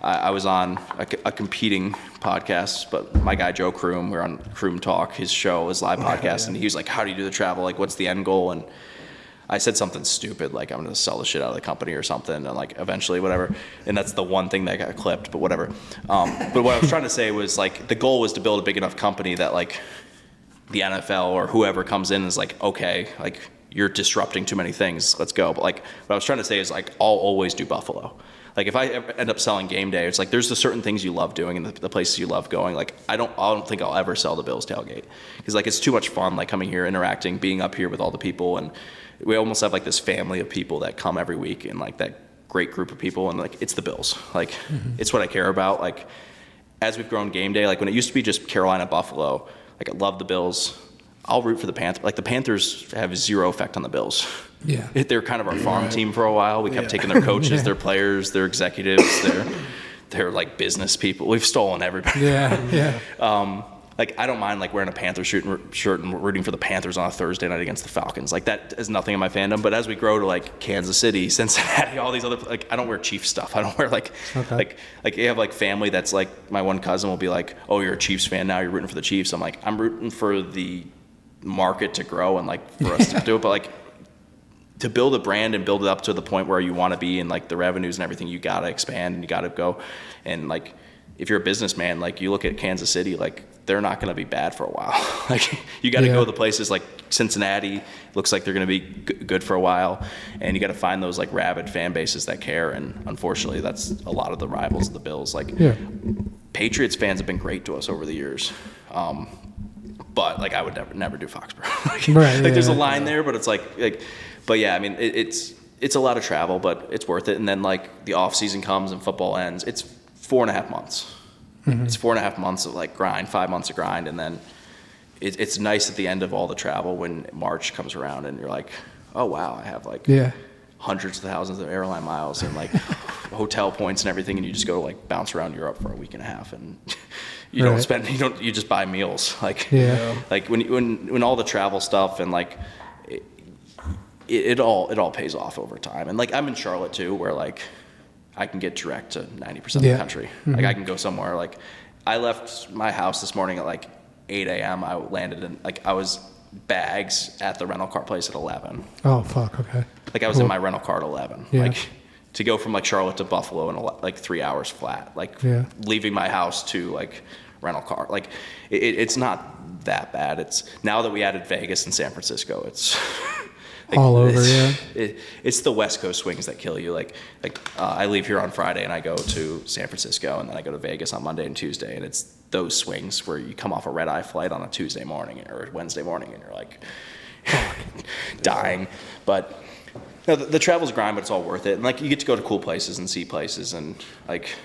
I was on a competing podcast, but my guy, Joe Kroom, we're on Kroom Talk, his show, his live podcast. And he was like, how do you do the travel? Like, what's the end goal? And I said something stupid, like I'm going to sell the shit out of the company or something, and like eventually whatever. And that's the one thing that got clipped, but whatever. But what I was trying to say was like, the goal was to build a big enough company that like the NFL or whoever comes in is like, okay, like you're disrupting too many things, let's go. But like what I was trying to say is like, I'll always do Buffalo. Like if I end up selling Gameday, it's like there's the certain things you love doing and the places you love going. Like I don't think I'll ever sell the Bills tailgate because like it's too much fun, like coming here, interacting, being up here with all the people, and we almost have like this family of people that come every week and like that great group of people, and like it's the Bills. Like it's what I care about. Like as we've grown Gameday, like when it used to be just Carolina, Buffalo, like I love the Bills. I'll root for the Panthers. Like the Panthers have zero effect on the Bills. Yeah, they're kind of our farm team for a while. We kept taking their coaches, their players, their executives, their like business people. We've stolen everybody. Yeah. Like I don't mind like wearing a Panthers shirt and rooting for the Panthers on a Thursday night against the Falcons. Like that is nothing in my fandom. But as we grow to like Kansas City, Cincinnati, all these other, like I don't wear Chiefs stuff. I don't wear like you have like family that's like, my one cousin will be like, oh, you're a Chiefs fan now, you're rooting for the Chiefs. I'm like, I'm rooting for the market to grow and like for us to do it. But like to build a brand and build it up to the point where you want to be and like the revenues and everything, you got to expand and you got to go. And like if you're a businessman, like you look at Kansas City, like they're not going to be bad for a while. Like you got to go to the places like Cincinnati, looks like they're going to be good for a while. And you got to find those like rabid fan bases that care. And unfortunately, that's a lot of the rivals of the Bills. Like Patriots fans have been great to us over the years. But like I would never do Foxborough. Like there's a line there, but it's like, but yeah, I mean, it's a lot of travel, but it's worth it. And then like the off season comes and football ends. It's 4.5 months. It's 4.5 months of like grind, 5 months of grind. And then it's nice at the end of all the travel when March comes around and you're like, oh wow, I have like hundreds of thousands of airline miles and like hotel points and everything. And you just go like bounce around Europe for a week and a half and you don't spend, you just buy meals. Like, like when all the travel stuff and like, it all pays off over time. And like, I'm in Charlotte too, where like, I can get direct to 90% of the country. Like I can go somewhere like I left my house this morning at like 8 a.m. I landed in, like, I was bags at the rental car place at 11. Oh, fuck, okay. Like, I was in my rental car at 11. Yeah. Like, to go from, like, Charlotte to Buffalo in, like, 3 hours flat. Like, leaving my house to, like, rental car. Like, it's not that bad. It's, now that we added Vegas and San Francisco, it's... Like, all over, yeah. It's the West Coast swings that kill you. I leave here on Friday and I go to San Francisco and then I go to Vegas on Monday and Tuesday, and it's those swings where you come off a red-eye flight on a Tuesday morning or Wednesday morning and you're like dying. But you know, the travel's grind, but it's all worth it. And like you get to go to cool places and see places, and like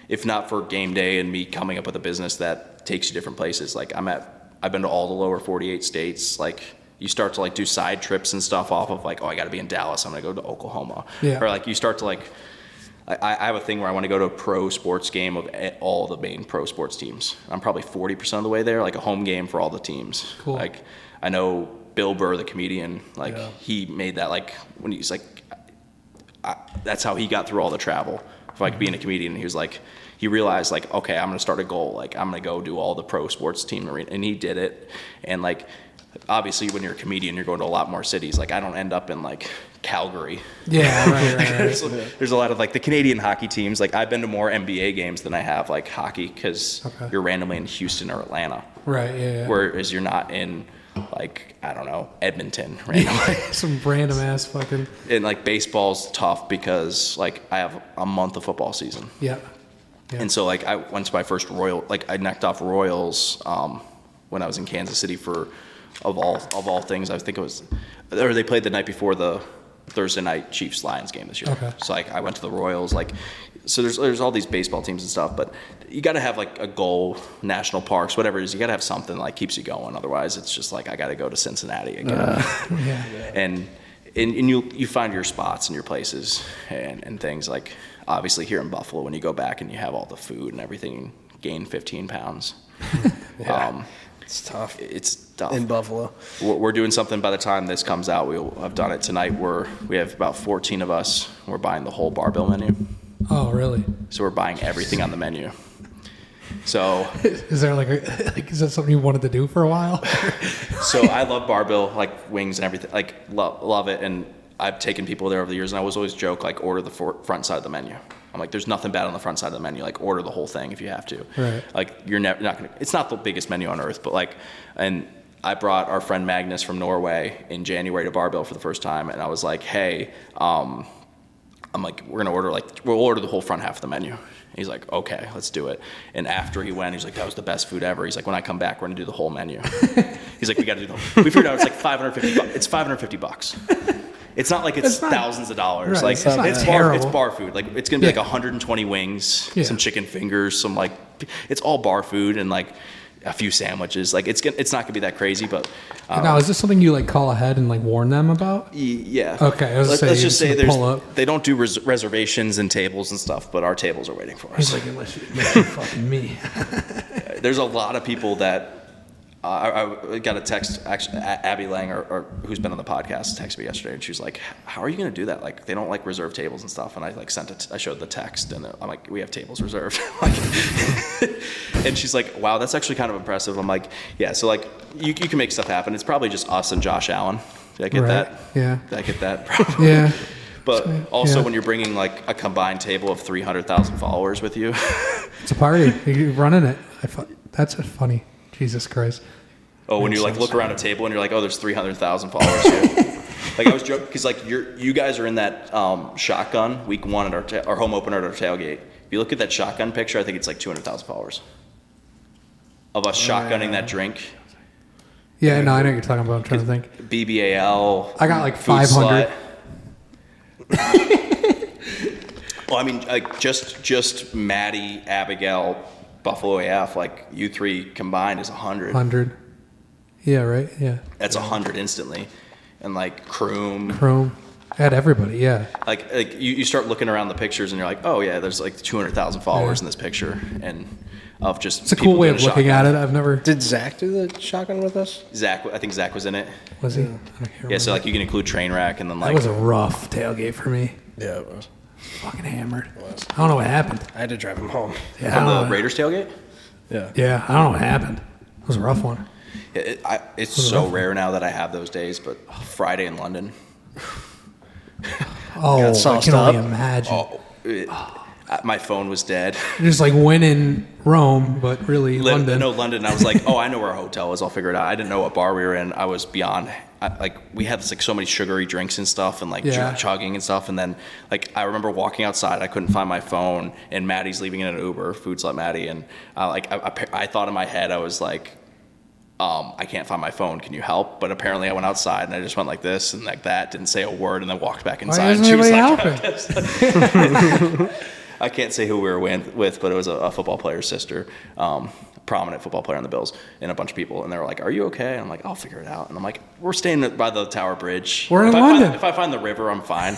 if not for game day and me coming up with a business that takes you different places, like I've been to all the lower 48 states. Like you start to like do side trips and stuff off of like, oh, I got to be in Dallas, I'm gonna go to Oklahoma. Yeah. Or like you start to like, I have a thing where I want to go to a pro sports game of all the main pro sports teams. I'm probably 40% of the way there, like a home game for all the teams. Cool. Like I know Bill Burr, the comedian, like he made that, like when he's like, that's how he got through all the travel for like being a comedian. He was like, he realized like, okay, I'm gonna start a goal. Like I'm gonna go do all the pro sports team arena, and he did it. And like, obviously when you're a comedian, you're going to a lot more cities. Like I don't end up in like Calgary. Yeah, right. There's a lot of like the Canadian hockey teams. Like I've been to more NBA games than I have like hockey, because you're randomly in Houston or Atlanta. Right, yeah. Whereas you're not in like, I don't know, Edmonton randomly. Some random ass fucking. And like baseball's tough because like I have a month of football season. Yeah. And so like I went to my first Royal, like I knocked off Royals when I was in Kansas City for, of all things, I think it was, or they played the night before the Thursday night Chiefs-Lions game this year. Okay. So like I went to the Royals, like, so there's all these baseball teams and stuff, but you got to have like a goal, national parks, whatever it is. You got to have something like keeps you going. Otherwise, it's just like I got to go to Cincinnati again. And you find your spots and your places and things. Like obviously here in Buffalo, when you go back and you have all the food and everything, gain 15 pounds. It's tough. It's tough. In Buffalo. We're doing something by the time this comes out. We'll have done it tonight. We have about 14 of us. We're buying the whole barbell menu. Oh, really? So we're buying everything on the menu. So is there is that something you wanted to do for a while? So I love barbell, like wings and everything. Like love it. And I've taken people there over the years, and I was always joke like order the front side of the menu. I'm like, there's nothing bad on the front side of the menu. Like, order the whole thing if you have to. Right. Like, you're not gonna. It's not the biggest menu on earth, but like, and I brought our friend Magnus from Norway in January to Barbell for the first time, and I was like, hey, I'm like, we'll order the whole front half of the menu. And he's like, okay, let's do it. And after he went, he's like, that was the best food ever. He's like, when I come back, we're gonna do the whole menu. He's like, we got to do the whole. We figured out it's like $550. It's $550. It's not like it's thousands of dollars. Right, Like it's bar food. Like it's gonna be like 120 wings, some chicken fingers, some like it's all bar food and like a few sandwiches. Like it's not gonna be that crazy, but now is this something you like call ahead and like warn them about? Yeah. Okay. Let's just say they don't do reservations and tables and stuff, but our tables are waiting for us. He's like, unless you fucking me. There's a lot of people that. I got a text, actually, Abby Lang, or who's been on the podcast, texted me yesterday, and she was like, "How are you going to do that? Like, they don't like reserve tables and stuff." And I like I showed the text, and I'm like, "We have tables reserved." And she's like, "Wow, that's actually kind of impressive." I'm like, "Yeah." So like, you can make stuff happen. It's probably just us and Josh Allen. Did I get that? Yeah. Did I get that? Probably. Yeah. But also, when you're bringing like a combined table of 300,000 followers with you, it's a party. You're running it. That's funny. Jesus Christ. Oh, when you like look around a table and you're like, oh, there's 300,000 followers here. Like I was joking because like you guys are in that shotgun week one at our home opener at our tailgate. If you look at that shotgun picture, I think it's like 200,000 followers of us shotgunning that drink. Yeah, no, I know what you're talking about. I'm trying to think. BBAL. I got like 500. Well, I mean, like just Maddie, Abigail, Buffalo AF, like you three combined is 100. 100. Yeah, right. Yeah. That's 100 instantly, and like Chrome. I had everybody. Yeah. Like you start looking around the pictures and you're like, oh yeah, there's like 200,000 followers in this picture, and of just. It's a cool way of looking at it. I've never. Did Zach do the shotgun with us? I think Zach was in it. Was he? Yeah. I can't remember. Yeah, so like you can include Trainwreck and then like. That was a rough tailgate for me. Yeah, it was. Fucking hammered. I don't know what happened. I had to drive him home. Yeah. From the Raiders tailgate? Yeah. Yeah, I don't know what happened. It was a rough one. It's so rare now that I have those days, but Friday in London. Oh, I sauced can only up? imagine. My phone was dead. Just like when in Rome, but really London. No, London. I was like, oh, I know where our hotel is. I'll figure it out. I didn't know what bar we were in. I was beyond. We had like so many sugary drinks and stuff, and like chugging and stuff. And then like I remember walking outside. I couldn't find my phone, and Maddie's leaving in an Uber. Food Slut Maddie, and I thought in my head I was like, I can't find my phone. Can you help? But apparently I went outside and I just went like this and like that. Didn't say a word, and then walked back inside. Why isn't She was anybody helping? I can't say who we were with, but it was a football player's sister, prominent football player on the Bills, and a bunch of people. And they were like, "Are you okay?" And I'm like, "I'll figure it out." And I'm like, "We're staying by the Tower Bridge. We're in if London. If I find the river, I'm fine."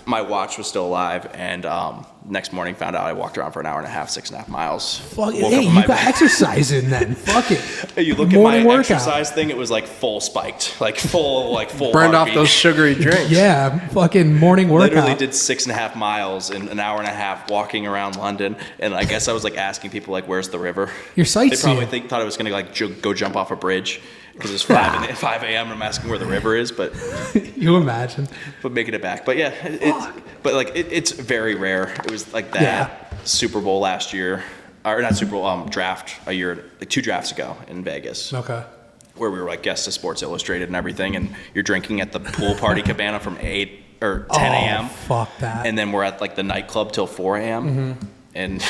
My watch was still alive, and next morning found out I walked around for an hour and a half, 6.5 miles. Fuck it. Woke Hey, up in you my got bed. exercise in then. Fuck it. You look Morning at my workout. exercise thing; it was like full spiked, like full Burned off heartbeat. those sugary drinks. Yeah, fucking morning workout. Literally did 6.5 miles in an hour and a half walking around London, and I guess I was like asking people like, "Where's the river?" You're They sightseeing. probably thought I was gonna like go jump off a bridge because it's 5 a.m. and I'm asking where the river is, but You imagine. making it back. But yeah, it's very rare. It was like that Yeah. Super Bowl last year, or not Super Bowl, draft a year, like 2 drafts ago in Vegas. Okay. Where we were like guests of Sports Illustrated and everything, and you're drinking at the pool party cabana from 8 or 10 a.m. Oh, fuck that. And then we're at like the nightclub till 4 a.m. And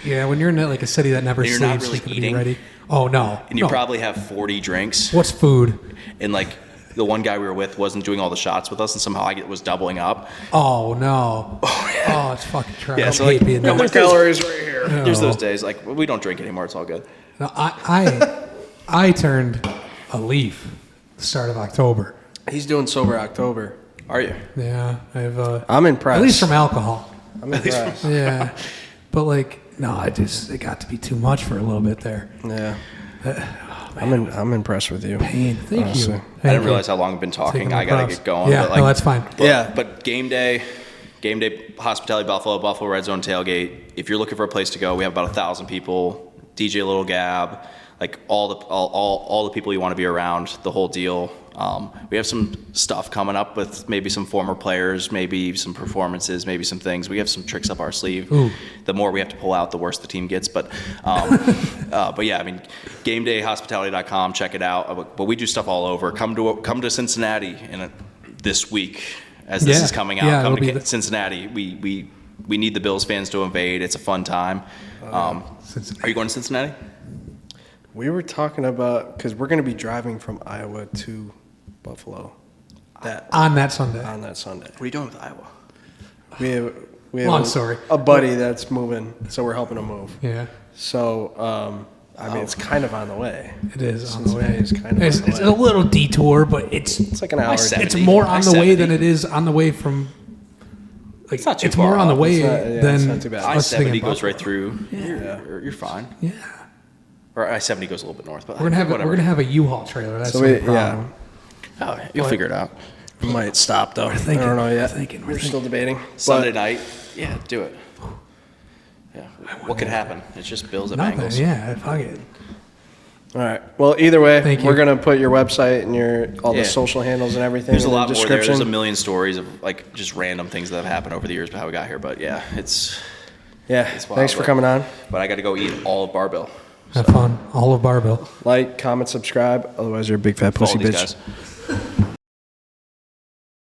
Yeah, when you're in like a city that never You're sleeps, not really you gotta eating. be ready. Oh no. you No. probably have 40 drinks, What's food? and like the one guy we were with wasn't doing all the shots with us, and somehow I was doubling up. Oh no. Oh, it's fucking trash. Yeah, I so, hate like, being no, that. there's Calories right here. There's those days like we don't drink anymore. It's all good. No, I turned a leaf the start of October. He's doing sober October. Are you? Yeah, I've I'm impressed. at least from alcohol. I'm impressed. Yeah, but like no, it got to be too much for a little bit there. Yeah. I'm impressed with you. Pain. Thank Honestly. you. I didn't realize how long I've been talking. Taking I the gotta props. get going. Yeah, but like, no, that's fine. Yeah. But game day, Hospitality Buffalo Red Zone tailgate. If you're looking for a place to go, we have about 1,000 people. DJ Little Gab, like all the people you want to be around. The whole deal. We have some stuff coming up with maybe some former players, maybe some performances, maybe some things. We have some tricks up our sleeve. Ooh. The more we have to pull out, the worse the team gets. But yeah, I mean, GameDayHospitality.com. Check it out. But we do stuff all over. Come to Cincinnati this week as this Yeah. is coming out. Yeah, Come it'll to be the- Cincinnati. We need the Bills fans to invade. It's a fun time. Are you going to Cincinnati? We were talking about, because we're going to be driving from Iowa to Buffalo On that Sunday. on that Sunday. What are you doing with Iowa? We have Long story. a buddy that's moving, so we're helping him move. Yeah, So, I mean, it's kind of on the way. it is on the way. Cincinnati's kind of It's, on the it's way. a little detour, but It's like an hour. I-70. it's more on the way I-70. than it is on the way from. Like, not too it's more far on the off. way It's not- yeah, than it's not too bad. us sitting in I-70 goes Buffalo. right through. Yeah. You're fine. Yeah, Or I-70 goes a little bit north, but we're whatever. gonna have a U-Haul trailer. That's So the we, only problem. yeah, Oh, you'll figure it out. we might stop though. thinking, I don't know we're yet. thinking, we're We're still debating. Sunday But night, yeah, do it. Yeah, what could happen? It's just Bills at Nothing. Bengals. Yeah, fuck it. all right. Well, either way, Thank you. we're gonna put your website and all Yeah. the social handles and everything There's a in lot the more there. description. There's a million stories of like just random things that have happened over the years about how we got here. But yeah, it's Yeah. wild, Thanks for but- coming on. But I got to go eat all of Barbell. Have fun. All of Barbell. Like, comment, subscribe. Otherwise, you're a big fat Follow pussy these bitch. guys.